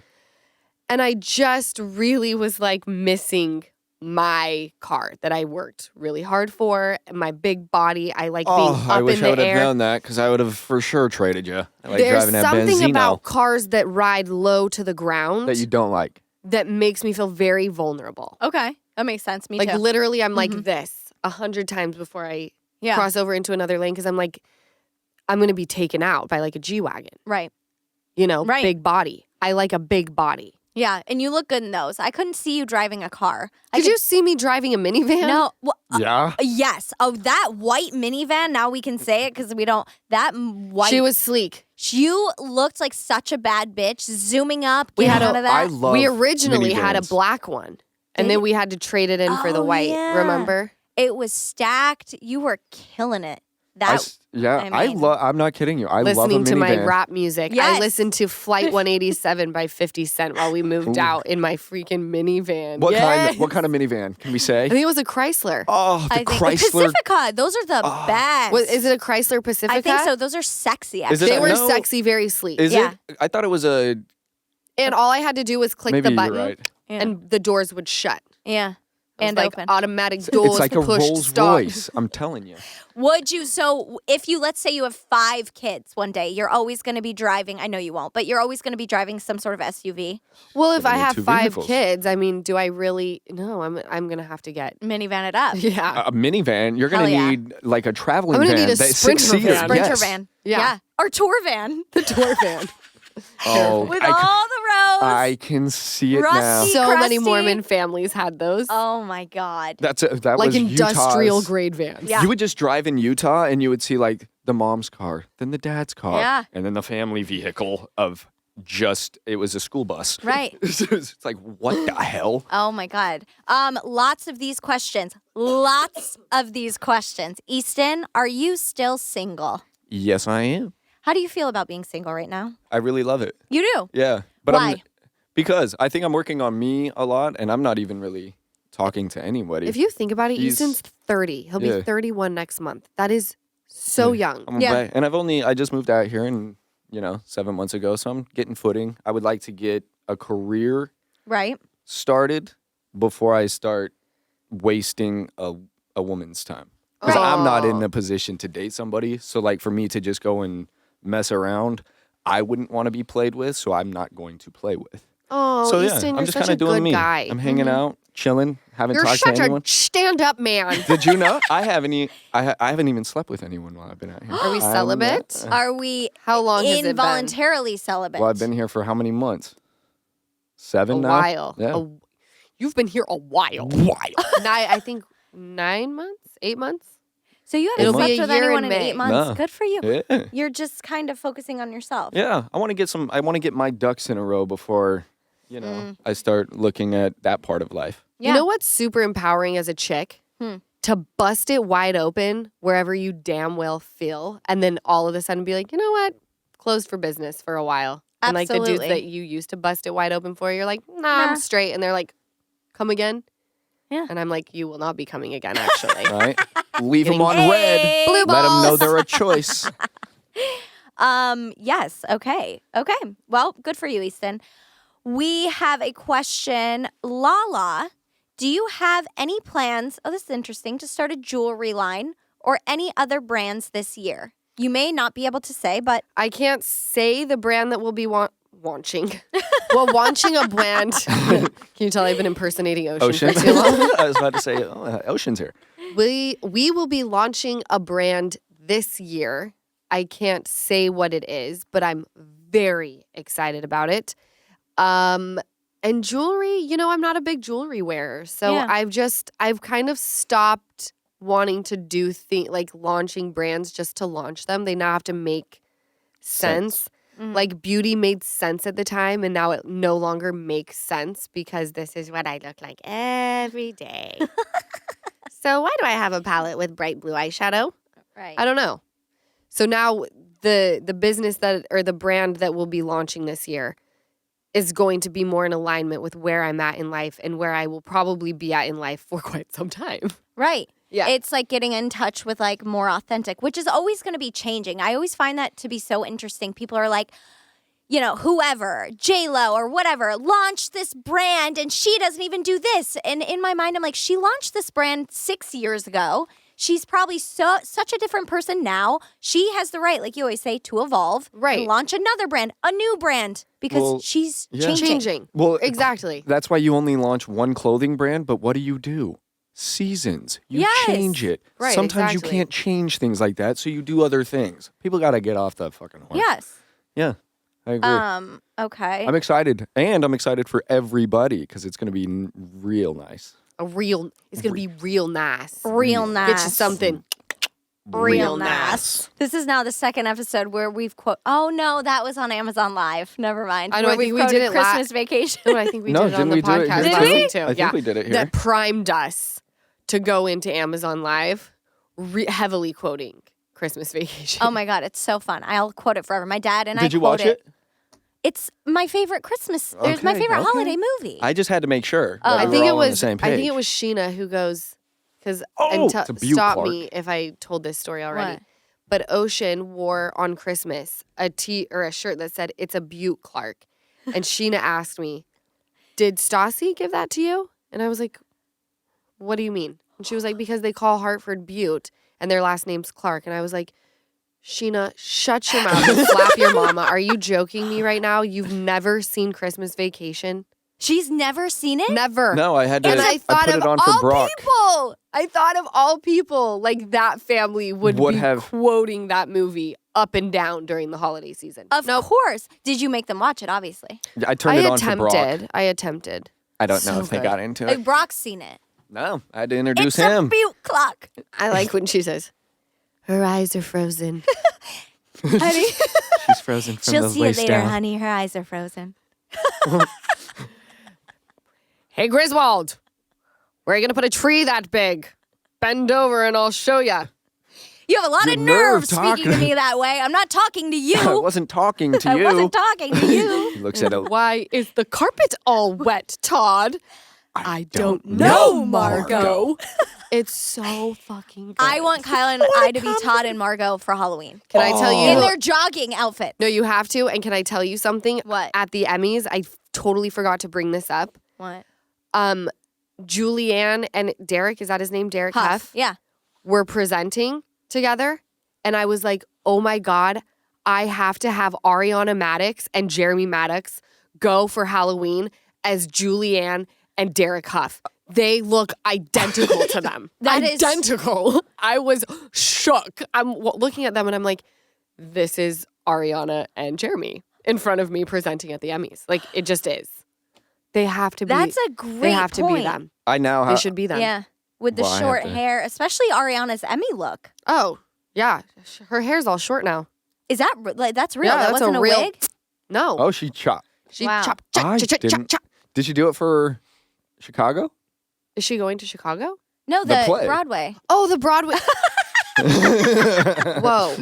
And I just really was like missing my car that I worked really hard for. And my big body, I like being up I wish in I the would have air. known that because I would have for sure traded you. I like There's driving that something Benzino about cars that ride low to the ground that you don't like. that makes me feel very vulnerable. Okay. That makes sense. Me Like too. literally, I'm like this 100 times before I Yeah. cross over into another lane because I'm like, I'm going to be taken out by like a G-Wagon, Right. you know, Right. big body. I like a big body. Yeah. And you look good in those. I couldn't see you driving a car. Did you see me driving a minivan? No. Well, Yeah. yes. Oh, that white minivan. Now we can say it because we don't. That white. She was sleek. You looked like such a bad bitch. Zooming up. We Getting had out a- of that. I love We originally had a minivans. black one, and Did then you? we had to trade it in for the Oh, white. yeah. Remember? It was stacked. You were killing it. That. I mean- I'm not kidding you. I love a Listening to my minivan. rap music. Yes. I listened to Flight 187 by 50 Cent while we moved Ooh. out in my freaking minivan. What Yes. kind? What kind of minivan? Can we say? I think it was a Chrysler. Oh, the I think Chrysler. Pacifica. Those are the best. Is it a Chrysler Pacifica? I think so. Those are sexy. Is Actually. it They were No. sexy, very sleek. Is Yeah. it? I thought it was a. And all I had to do was click Maybe the button, you're right. Yeah. and the doors would shut. Yeah. It was And like open. automatic doors. It's like a push Rolls stop. Royce. I'm telling you. Would you? So if you, let's say you have 5 kids one day, you're always going to be driving. I know you won't, but you're always going to be driving some sort of SUV, Well, if But I I need have 2 5 vehicles. kids, I mean, do I really? No, I'm gonna have to get. minivan it up. Yeah. A minivan. You're gonna Hell yeah. need like a traveling I'm gonna van. need a that's Sprinter 6-seater. van. Sprinter Yes. van. Yeah. Or tour van. The tour van. Oh, With I, all the rows. I can see it now. Rusty. So many crusty. Mormon families had those. Oh my God. That like was industrial Utah's. grade vans. Yeah. You would just drive in Utah and you would see like the mom's car, then the dad's car, Yeah. and then the family vehicle of just it was a school bus. Right. It's like what the hell? Oh my God. Lots of these questions. Easton, are you still single? Yes, I am. How do you feel about being single right now? I really love it. You do. Yeah, but Why? because I think I'm working on me a lot, and I'm not even really talking to anybody. If you think about it, He's- Easton's 30. He'll Yeah. be 31 next month. That is so young. I'm Yeah. back, and I just moved out here, and 7 months ago, so I'm getting footing. I would like to get a career Right. started before I start wasting a woman's time. Because Right. I'm not in a position to date somebody. So, like, for me to just go and mess around, I wouldn't want to be played with, so I'm not going to play with. Oh, so, yeah, Easton, I'm you're just such kind a of doing good me. guy. Mm-hmm. I'm hanging out, chilling, haven't You're talked such to anyone. a stand-up man. Did you know? I haven't even slept with anyone while I've been out here. Are we I'm celibate? not- Are we How long has it been? involuntarily celibate? Well, I've been here for how many months? 7 A now? while. Yeah. You've been here a while. I think 9 months, 8 months. So you haven't It'll be slept a with year anyone in in May. 8 months. No. Good for you. Yeah. You're just kind of focusing on yourself. Yeah, I want to get my ducks in a row before, I start looking at that part of life. Yeah. You know what's super empowering as a chick? To bust it wide open wherever you damn well feel, and then all of a sudden be like, you know what? Closed for business for a while. And like the dudes Absolutely. that you used to bust it wide open for, you're like, nah, I'm straight. And they're like, come again? Yeah. And I'm like, you will not be coming again, actually. Right? Leave them Getting- on Hey! red. Blue Let them know balls. they're a choice. Yes. Okay. Well, good for you, Easton. We have a question. Lala, do you have any plans? Oh, this is interesting. To start a jewelry line or any other brands this year? You may not be able to say, but I can't say the brand that will be launching. Well, launching a brand. Can you tell I've been impersonating Ocean, Ocean. for too long? I was about to say, Ocean's here. We will be launching a brand this year. I can't say what it is, but I'm very excited about it. And jewelry, I'm not a big jewelry wearer. So Yeah. I've kind of stopped wanting to do like launching brands just to launch them. They now have to make sense. Like beauty made sense at the time, and now it no longer makes sense because this is what I look like every day. So why do I have a palette with bright blue eyeshadow? Right. I don't know. So now the business or the brand that we'll be launching this year is going to be more in alignment with where I'm at in life and where I will probably be at in life for quite some time. Right. Yeah. It's like getting in touch with like more authentic, which is always going to be changing. I always find that to be so interesting. People are like, whoever, J-Lo or whatever, launched this brand and she doesn't even do this. And in my mind, I'm like, she launched this brand 6 years ago. She's probably such a different person now. She has the right, like you always say, to evolve. Right. And launch another brand, a new brand, because she's changing. Well, Exactly. That's why you only launch one clothing brand, but what do? Seasons. You Yes. change it. Right, Sometimes exactly. you can't change things like that, so you do other things. People got to get off the fucking horse. Yes. Yeah, I agree. Okay. I'm excited, and I'm excited for everybody because it's going to be real nice. It's going to be real nice. Real nice. Get you something. Real nice. This is now the second episode where we've Oh no, that was on Amazon Live. Never mind. I know, Where I think we've we did quoted it Christmas Vacation. No, I think we No, did it on didn't the we do it podcast here last too? week too. I think we did it here. That primed us to go into Amazon Live, heavily quoting Christmas Vacation. Oh my God, it's so fun. I'll quote it forever. My dad and I Did you quote watch it? It's my favorite Christmas. It's my favorite holiday movie. I just had to make sure. I that we think were it all on the was. same I think page. it was Sheena who goes because it's a Butte stop Clark. me if I told this story already. What? But Ocean wore on Christmas a tee or a shirt that said "It's a Butte Clark," and Sheena asked me, "Did Stassi give that to you?" And I was like, "What do you mean?" And she was like, "Because they call Hartford Butte, and their last name's Clark." And I was like, Sheena, shut your mouth and slap your mama. Are you joking me right now? You've never seen Christmas Vacation? She's never seen it? Never. No, I had to. And I thought put of it on all for Brock. people. I thought of all people, like that family would be have- quoting that movie up and down during the holiday season. Of course. Did you make them watch it, obviously? I turned it on for Brock. I attempted. I don't know So if they good. got into Like it. Brock's seen it. No, I had to introduce It's a him. Butte Clock. I like when she says, her eyes are frozen. Honey. She's frozen from She'll the see it waist later, down. honey. Her eyes are frozen. Hey, Griswold, where are you going to put a tree that big? Bend over and I'll show you. You have a lot Your of nerve nerve speaking to talking. me that way. I'm not talking to you. I wasn't talking to you. I wasn't talking to you. He looks at a. Why is the carpet all wet, Todd? I don't know, know, Margot. It's so fucking good. I want Kyle and I to be Todd and Margot for Halloween. Can I tell you? In their jogging outfit. No, you have to. And can I tell you something? What? At the Emmys, I totally forgot to bring this up. What? Julianne and Derek, is that his name? Derek Huff? Yeah. Were presenting together. And I was like, oh my God, I have to have Ariana Madix and Jeremy Madix go for Halloween as Julianne and Derek Huff. They look identical to them. That is- identical. I was shook. I'm looking at them and I'm like, this is Ariana and Jeremy in front of me presenting at the Emmys. Like, it just is. They have to be. That's a great They have to be point. them. I now They have. should be them. Yeah. With the Well, I have short to- hair, especially Ariana's Emmy look. Oh, yeah. Her hair's all short now. Is that like that's real? Yeah, that that's a wasn't a, real- wig? No. Oh, she chopped. She Wow. chop, I chop, chop, chop, didn't- chop. Did she do it for Chicago? Is she going to Chicago? No, The the play. Broadway. Oh, the Broadway. Whoa.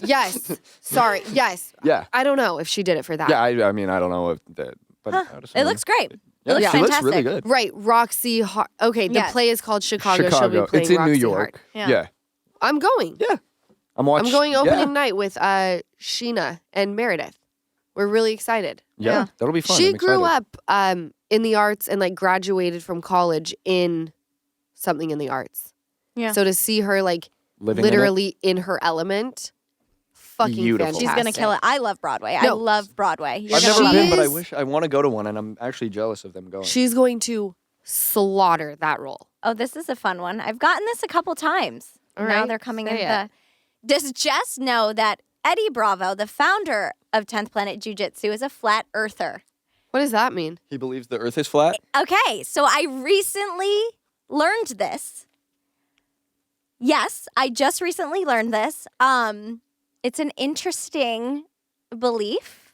Yes. Sorry. Yes. Yeah. I don't know if she did it for that. Yeah, I mean, I don't know if that. But I would It assume- looks great. Yeah, looks she looks fantastic. really good. Right. Roxy. Okay. The Yes. play is called Chicago. She'll Chicago. be playing It's in Roxy New York. Hart. Yeah. I'm going. Yeah. I'm watching. I'm going opening night with Sheena and Meredith. We're really excited. Yeah, that'll be fun. She I'm grew excited. up in the arts and like graduated from college in something in the arts. Yeah. So to see her like Living in it. literally in her element, fucking Beautiful. fantastic. She's gonna kill it. I love Broadway. I No. love Broadway. You're I've gonna never love been, it. but I She's- wish I want to go to one, and I'm actually jealous of them going. She's going to slaughter that role. Oh, this is a fun one. I've gotten this a couple times. All Now right, they're coming say in it. Does Jess know that Eddie Bravo, the founder of 10th Planet Jiu-Jitsu, is a flat earther? What does that mean? He believes the earth is flat? Okay, so I recently learned this. Yes, I just recently learned this. It's an interesting belief.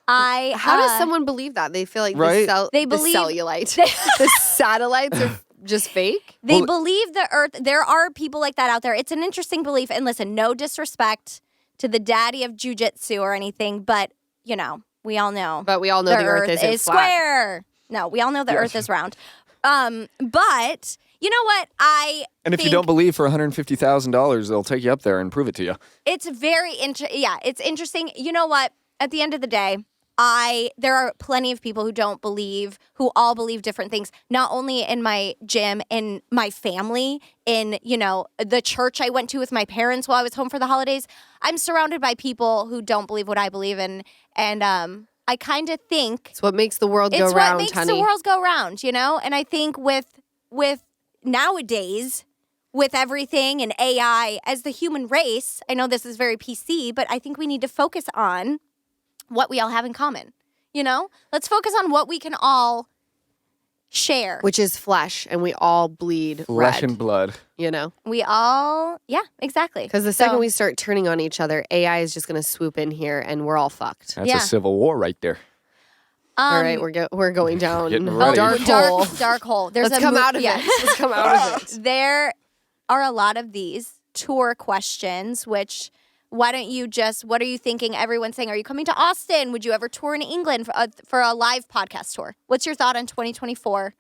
How does someone believe that? They feel like Right? They the believe- cellulite, the satellites are just fake. They Well- believe the earth, there are people like that out there. It's an interesting belief. And listen, no disrespect to the daddy of jiu-jitsu or anything, but, you know, we all know. But we all know the earth isn't is flat. square. No, we all know the earth is round. But you know what? And if you don't believe for $150,000, they'll take you up there and prove it to you. It's very it's interesting. You know what? At the end of the day, there are plenty of people who all believe different things, not only in my gym, in my family, in, you know, the church I went to with my parents while I was home for the holidays. I'm surrounded by people who don't believe what I believe in. And I kind of think It's what makes the world go it's round, what makes honey. the world go round, you know? And I think with nowadays, with everything and AI, as the human race, I know this is very PC, but I think we need to focus on what we all have in common, you know? Let's focus on what we can all share. Which is flesh, and we all bleed Flesh red, and blood. you know? We all, yeah, exactly. Because the second So- we start turning on each other, AI is just going to swoop in here, and we're all fucked. That's Yeah. a civil war right there. All right, we're going down Getting a ready. dark hole. dark hole. There's Let's a come mo- out of yeah. it. Let's come out of it. There are a lot of these tour questions, which what are you thinking? Everyone's saying, are you coming to Austin? Would you ever tour in England for a live podcast tour? What's your thought on 2024?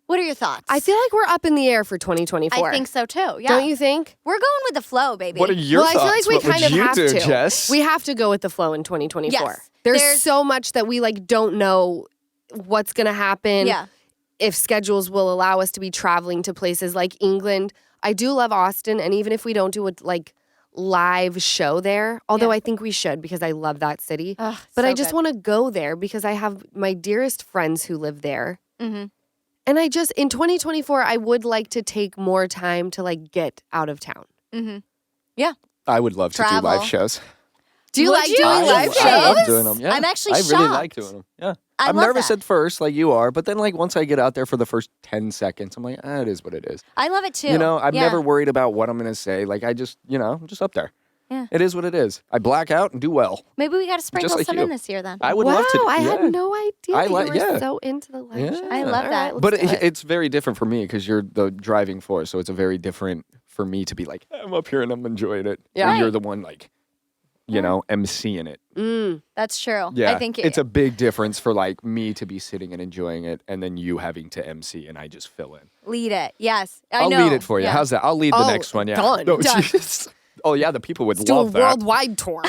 What are your thoughts? I feel like we're up in the air for 2024. I think so too. Yeah. Don't you think? We're going with the flow, baby. What are your well, thoughts? I feel like we What would kind of you have do, to. Jess? We have to go with the flow in 2024. Yes. There's There's- so much that we like don't know what's going to happen. Yeah. If schedules will allow us to be traveling to places like England. I do love Austin, and even if we don't do a like live show there, although Yeah. I think we should because I love that city. Ugh, But so I just good. want to go there because I have my dearest friends who live there. Mhm. And I just in 2024 I would like to take more time to like get out of town. Mhm. I would love to do Travel. live shows. Do you Would like you? doing I live love- I love shows? doing them. Yeah. I'm actually I really like shocked. doing them. Yeah. I I'm love nervous that. at first, like you are, but then like once I get out there for the first 10 seconds, I'm like, it is what it is. I love it too. You know, I'm Yeah. never worried about what I'm going to say. Like I just, I'm just up there. Yeah. It is what it is. I black out and do well. Maybe we got to sprinkle like some you. in this year then. I would wow, love to. I yeah. had no idea I that like- you were yeah. so into the live Yeah. shows. I love All that. right, let's But do it. it's very different for me because you're the driving force. So it's a very different for me to be like, I'm up here and I'm enjoying it. Yeah. And you're Right. the one like, emceeing it. Mm. That's true. Yeah. I think it's a big difference for like me to be sitting and enjoying it and then you having to MC and I just fill in. lead it. Yes. I'll know. lead it for you. Yeah. How's that? I'll lead the Oh, next one. Yeah. done. No, Done. jeez. Oh yeah, the people would Let's do a love that. worldwide tour.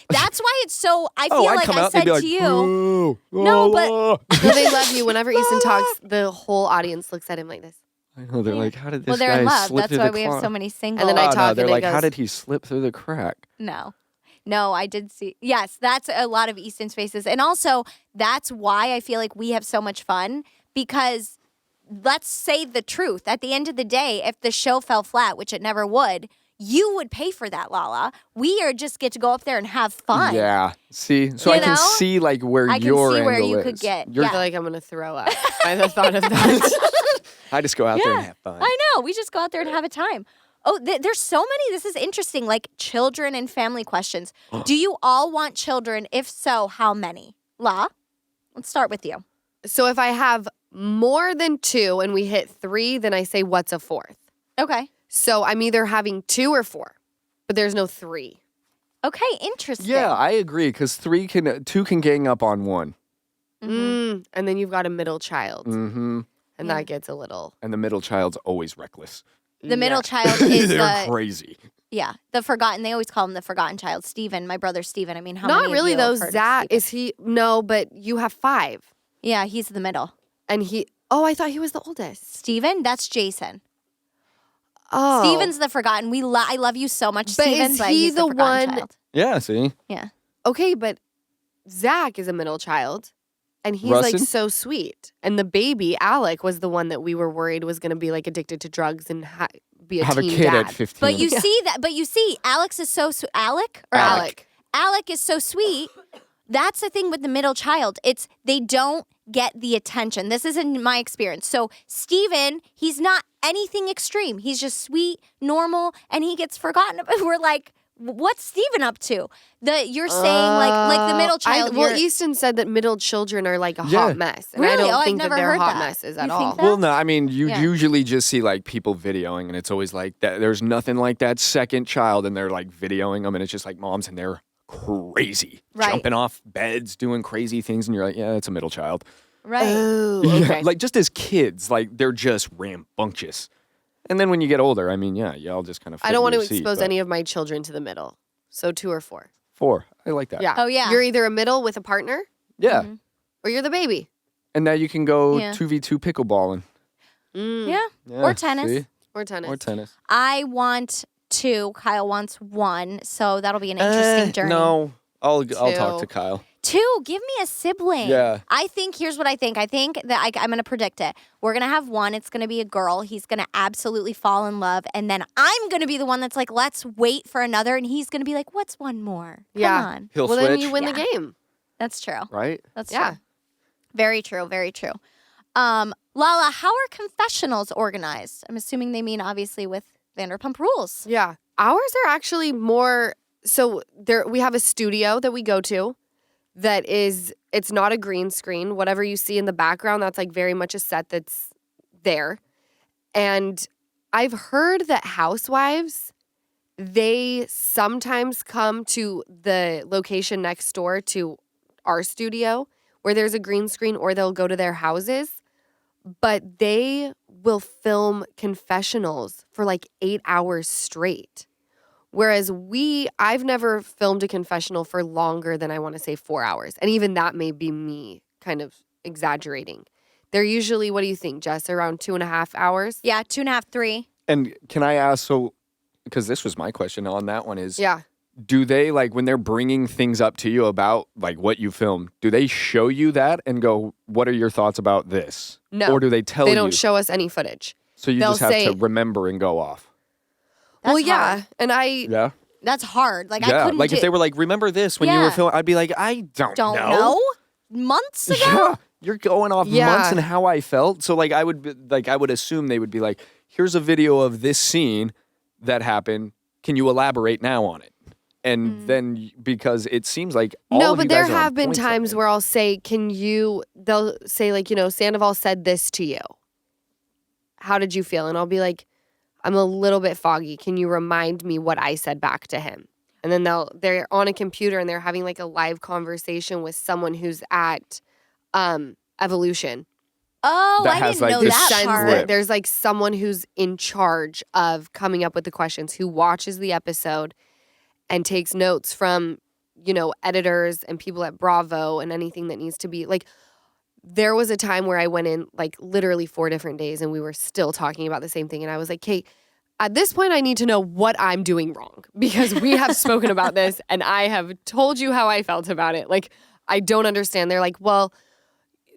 That's why it's so. I feel Oh, I'd like come I out and said they'd be like, to you. "Boo, No, but- Lala." Well, they love you. Whenever Easton talks, the whole audience looks at him like this. I know, they're like, how did this Well, they're guy in love. slip That's through why the we have clock? so many singles. And then I Oh, talk no, and they're it like, how goes- did he slip through the crack? No, I did see. Yes, that's a lot of Easton's faces, and also that's why I feel like we have so much fun because let's say the truth. At the end of the day, if the show fell flat, which it never would, you would pay for that, Lala. We are just get to go up there and have fun. Yeah. See, so You I can know? see like where I can your see angle where you is. could get- You're- I feel like I'm gonna throw up by the thought of that. I just go out there and Yeah, have fun. I know. We just go out there and have a time. Oh, there's so many. This is interesting. Like children and family questions. Do you all want children? If so, how many? La, let's start with you. So if I have more than 2 and we hit 3, then I say what's a 4th. Okay. So I'm either having 2 or 4, but there's no 3. Okay. Interesting. Yeah, I agree because 2 can gang up on 1. And then you've got a middle child, Mm-hmm. and Yeah. that gets a little. And the middle child's always reckless. The middle child is They're the crazy. the forgotten. They always call him the forgotten child. Steven, my brother Steven. I mean, how Not many really of you though. have heard of Zach Steven? is he? No, but you have 5, Yeah, he's the middle. and he. Oh, I thought he was the oldest. Steven, that's Jason. Oh, Steven's the forgotten. I love you so much, But Steven. is but he he's the forgotten one- child. Yeah, see? Yeah. okay, but Zach is a middle child, And he's like Rustin? so sweet. And the baby, Alec, was the one that we were worried was going to be like addicted to drugs and be a Have a teen kid dad. at 15. But you see that. But you see, Alex is so Alec or Alec. Alec is so sweet. That's the thing with the middle child. It's they don't get the attention. This is in my experience. So Steven, he's not anything extreme. He's just sweet, normal, and he gets forgotten about. We're like, what's Steven up to? You're saying like the middle child. Easton said that middle children are like a Yeah. hot mess. And Really? I don't Oh, I've think that never they're heard hot that. messes at You all. think that? Well, no, I mean, you Yeah. usually just see like people videoing, and it's always like that. There's nothing like that second child, and they're like videoing them, and it's just like moms, and they're crazy, Right. jumping off beds, doing crazy things, and you're like, yeah, it's a middle child. right. Oh, Yeah, okay. like just as kids, like they're just rambunctious. And then when you get older, I mean, yeah, y'all just kind of. I don't want to expose any of my children to the middle. So 2 or 4. 4. I like that. Yeah. Oh, yeah. You're either a middle with a partner Yeah. Mhm. or you're the baby. And now you can go Yeah. 2v2 pickleballing. Mm. Yeah. Yeah, Or tennis. see? Or tennis. Or tennis. I want 2. Kyle wants 1. So that'll be an interesting journey. No, I'll talk 2. to Kyle. 2, give me a sibling. Yeah. I think, here's what I think. I think that I'm going to predict it. We're going to have 1. It's going to be a girl. He's going to absolutely fall in love. And then I'm going to be the one that's like, let's wait for another. And he's going to be like, what's one more? Come Yeah. on. He'll Well, switch, then you win the Yeah. game. That's true. right? That's Yeah. true. Very true. Very true. Lala, how are confessionals organized? I'm assuming they mean obviously with Vanderpump Rules. Yeah. Ours are actually more so we have a studio that we go to that it's not a green screen. Whatever you see in the background, that's like very much a set that's there. And I've heard that housewives, they sometimes come to the location next door to our studio where there's a green screen, or they'll go to their houses, but they will film confessionals for like 8 hours straight. Whereas I've never filmed a confessional for longer than I want to say 4 hours. And even that may be me kind of exaggerating. They're usually, what do you think, Jess, around 2.5 hours? Yeah, 2.5, 3. And can I ask, because this was my question on that one is, Yeah. do they, like, when they're bringing things up to you about, like, what you filmed, do they show you that and go, what are your thoughts about this? No. Or do they tell you? They don't show us any footage. So you they'll just have say- to remember and go off. That's yeah. hard. And I, Yeah? That's hard. Like I Yeah. couldn't Like, if do- they were like, remember this when you were Yeah. filming, I'd be like, I don't know. Months ago? Yeah. You're going off Yeah. months and how I felt. So, like, I would assume they would be like, here's a video of this scene that happened. Can you elaborate now on it? And then, because it seems like all no, of but you there guys are on have been point times something. where I'll say, they'll say like, Sandoval said this to you. How did you feel? And I'll be like, I'm a little bit foggy. Can you remind me what I said back to him? And then they're on a computer and they're having like a live conversation with someone who's at Evolution. Oh, That I has, didn't like, know this that Sends part. script. there's like someone who's in charge of coming up with the questions, who watches the episode and takes notes from, editors and people at Bravo and anything that needs to be like. There was a time where I went in like literally 4 different days and we were still talking about the same thing. And I was like, Kate, at this point, I need to know what I'm doing wrong because we have spoken about this and I have told you how I felt about it. Like, I don't understand. They're like, well,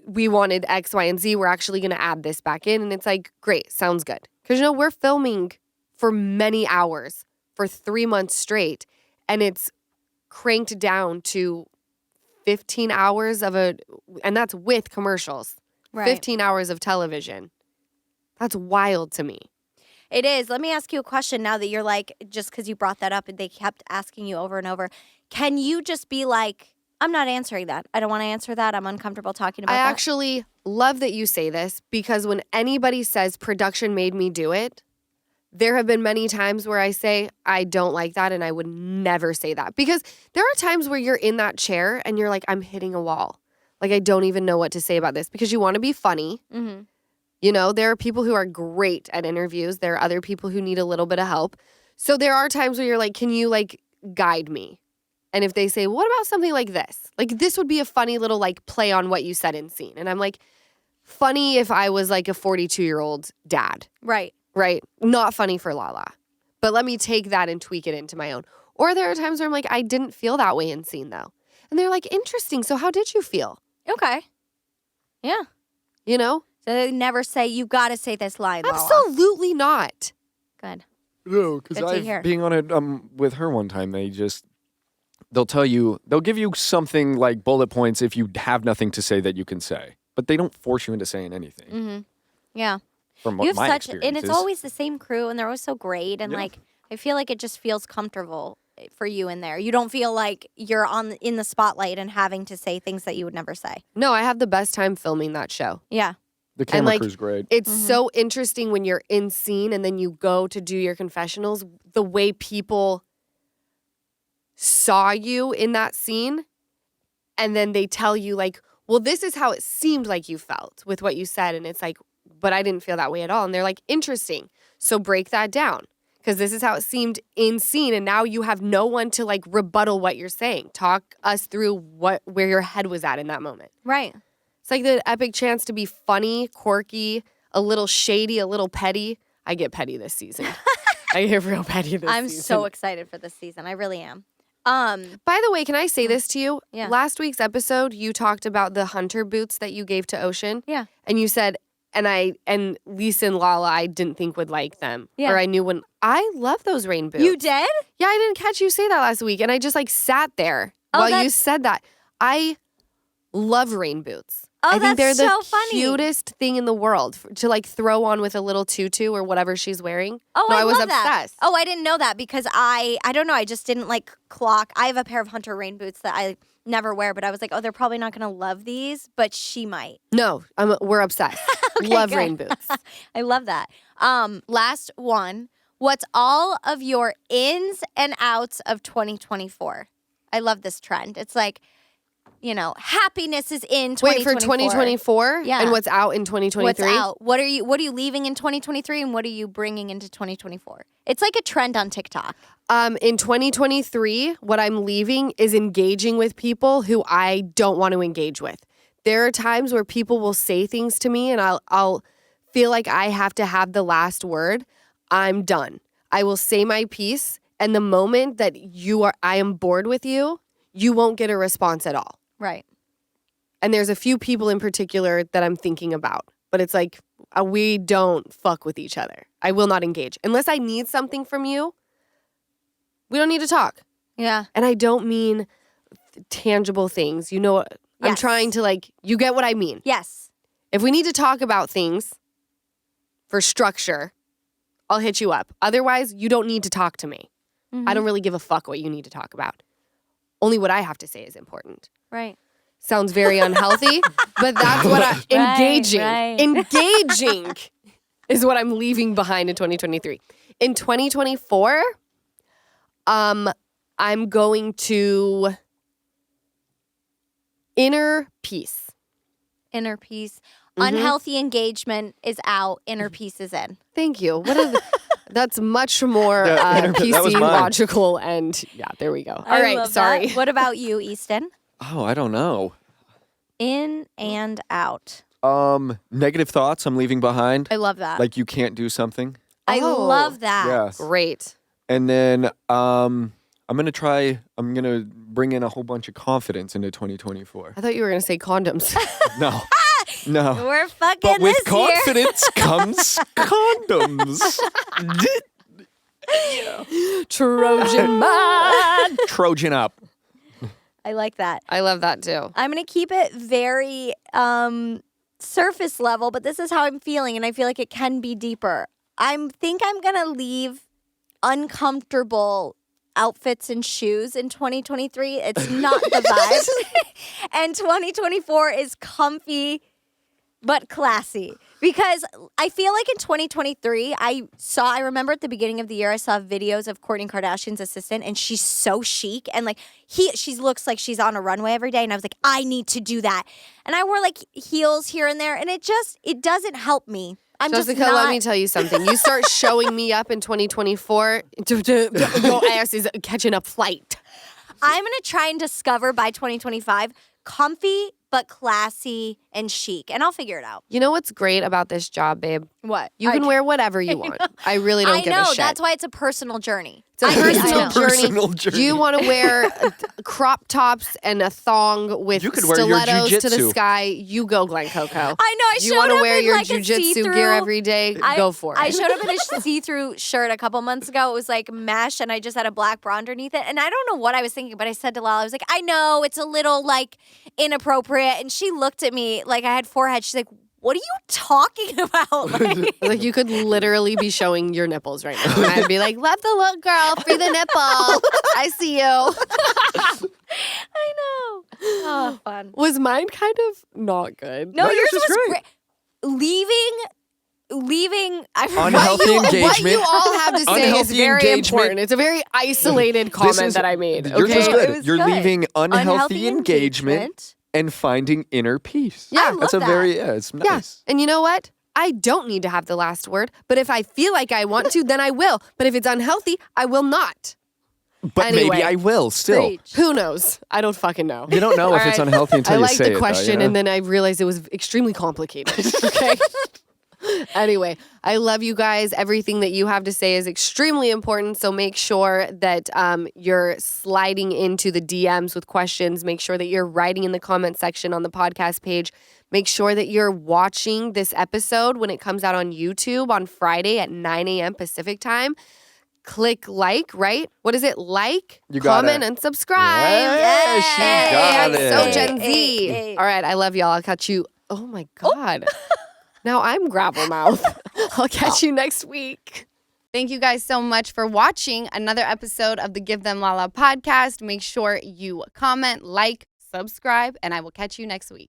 we wanted X, Y, and Z. We're actually going to add this back in. And it's like, great, sounds good. Because, we're filming for many hours for 3 months straight. And it's cranked down to 15 hours and that's with commercials. Right. 15 hours of television. That's wild to me. It is. Let me ask you a question now that you're like, just because you brought that up and they kept asking you over and over. Can you just be like, I'm not answering that. I don't want to answer that. I'm uncomfortable talking about I that. actually love that you say this because when anybody says production made me do it, there have been many times where I say, I don't like that and I would never say that. Because there are times where you're in that chair and you're like, I'm hitting a wall. Like, I don't even know what to say about this because you want to be funny. Mm-hmm. There are people who are great at interviews. There are other people who need a little bit of help. So there are times where you're like, can you like guide me? And if they say, what about something like this? Like, this would be a funny little like play on what you said in scene. And I'm like, funny if I was like a 42-year-old dad. Right. Right? Not funny for Lala. But let me take that and tweak it into my own. Or there are times where I'm like, I didn't feel that way in scene though. And they're like, interesting. So how did you feel? Okay. Yeah. You know? So they never say, you got to say this line, Lala. Absolutely not. Good. No, because Good to hear. being on it with her one time, they'll give you something like bullet points if you have nothing to say that you can say, but they don't force you into saying anything. Mm-hmm. Yeah. From You have my such, and it's experiences. always the same crew, and they're always so great, and Yeah. like I feel like it just feels comfortable for you in there. You don't feel like you're in the spotlight and having to say things that you would never say. No, I have the best time filming that show. Yeah. The camera like, crew's great. It's so interesting when you're in scene and then you go to do your confessionals, the way people saw you in that scene, and then they tell you like, well, this is how it seemed like you felt with what you said. And it's like, but I didn't feel that way at all. And they're like, interesting. So break that down. Because this is how it seemed in scene, and now you have no one to like rebuttal what you're saying. Talk us through where your head was at in that moment. Right. It's like the epic chance to be funny, quirky, a little shady, a little petty. I get petty this season. I get real petty this season. I'm so excited for this season. I really am. By the way, can I say this to you? Yeah. Last week's episode, you talked about the hunter boots that you gave to Ocean. Yeah. And you said, and Lisa and Lala, I didn't think would like them. Yeah. Or I knew when. I love those rain boots. You did? Yeah, I didn't catch you say that last week. And I just like sat there Oh, while you that's- said that. I love rain boots. Oh, I think they're that's the so funny. cutest thing in the world to like throw on with a little tutu or whatever she's wearing. Oh, No, I was love that. obsessed. Oh, I didn't know that because I don't know. I just didn't like clock. I have a pair of Hunter rain boots that I never wear, but I was like, oh, they're probably not going to love these, but she might. No, we're obsessed. Okay, love good. rain boots. I love that. Last one. What's all of your ins and outs of 2024? I love this trend. It's like, happiness is in 2024. Wait, for 2024? Yeah. And what's out in 2023? What's out? What are you leaving in 2023 and what are you bringing into 2024? It's like a trend on TikTok. In 2023, what I'm leaving is engaging with people who I don't want to engage with. There are times where people will say things to me and I'll feel like I have to have the last word. I'm done. I will say my piece, and the moment that I am bored with you, you won't get a response at all. Right. And there's a few people in particular that I'm thinking about, but it's like we don't fuck with each other. I will not engage unless I need something from you. We don't need to talk. Yeah. And I don't mean tangible things. You know, I'm Yes. trying to you get what I mean. Yes. If we need to talk about things for structure, I'll hit you up. Otherwise, you don't need to talk to me. I don't really give a fuck what you need to talk about. Only what I have to say is important. Right. Sounds very unhealthy, but that's what engaging. right. Engaging is what I'm leaving behind in 2023. In 2024, I'm going to inner peace. Inner peace. Unhealthy engagement is out. Inner peace is in. Thank you. That's much more Yeah, that was PC, mine. logical, and yeah, there we go. All I right, love sorry. that. What about you, Easton? Oh, I don't know. In and out. Negative thoughts I'm leaving behind. I love that. Like you can't do something. I Oh, love that. Yeah. Great. And then I'm gonna bring in a whole bunch of confidence into 2024. I thought you were going to say condoms. No. No. We're fucking But with this year. confidence comes condoms. Trojan man. Trojan up. I like that. I love that too. I'm going to keep it very surface level, but this is how I'm feeling, and I feel like it can be deeper. Think I'm going to leave uncomfortable outfits and shoes in 2023. It's not the vibe. And 2024 is comfy but classy. Because I feel like in 2023, I remember at the beginning of the year, I saw videos of Kourtney Kardashian's assistant, and she's so chic, and like she looks like she's on a runway every day, and I was like, I need to do that. And I wore like heels here and there, and it doesn't help me. I'm Jessica, just not. let me tell you something. You start showing me up in 2024, your ass is catching a flight. I'm going to try and discover by 2025 comfy but classy and chic, and I'll figure it out. You know what's great about this job, babe? What? You can wear whatever you want. I really don't give a shit. That's why it's a personal journey. It's a I personal know. journey. Personal journey. Do you want to wear crop tops and a thong with You could wear your stilettos to the jujitsu. sky? You go, Glen Coco. I know. I You showed want to up wear in your like a jujitsu see-through. gear every day? Go for it. I showed up in a see-through shirt a couple months ago. It was like mesh, and I just had a black bra underneath it. And I don't know what I was thinking, but I said to Lala, I was like, I know it's a little like inappropriate. And she looked at me like I had forehead. She's like, what are you talking about? Like you could literally be showing your nipples right now. And I'd be like, love the look, girl. Free the nipple. I see you. I know. Oh, fun. Was mine kind of not good? No, No, yours yours was was great. Leaving. Unhealthy What engagement. you all have to say is Unhealthy very engagement. important. It's a very isolated comment that I made. Yours Okay? was It good. was You're good. leaving unhealthy engagement and finding inner peace. Yeah, I love That's a that. very, it's Yeah. nice. And you know what? I don't need to have the last word, but if I feel like I want to, then I will. But if it's unhealthy, I will not. But Anyway. maybe I will still. Preach. Who knows? I don't fucking know. You don't know if it's All right. unhealthy until I you liked say the it, though, question, you know? and then I realized it was extremely complicated. Okay. Anyway, I love you guys. Everything that you have to say is extremely important. So make sure that you're sliding into the DMs with questions. Make sure that you're writing in the comment section on the podcast page. Make sure that you're watching this episode when it comes out on YouTube on Friday at 9 a.m. Pacific time. Click like, right? What is it? Like, You got comment, it. and subscribe. Yeah, she Hey, got I'm it. so Gen Z. Hey. All right, I love y'all. I'll catch you. Oh my God. Now I'm gravel mouth. I'll catch you next week. Thank you guys so much for watching another episode of the Give Them Lala podcast. Make sure you comment, like, subscribe, and I will catch you next week.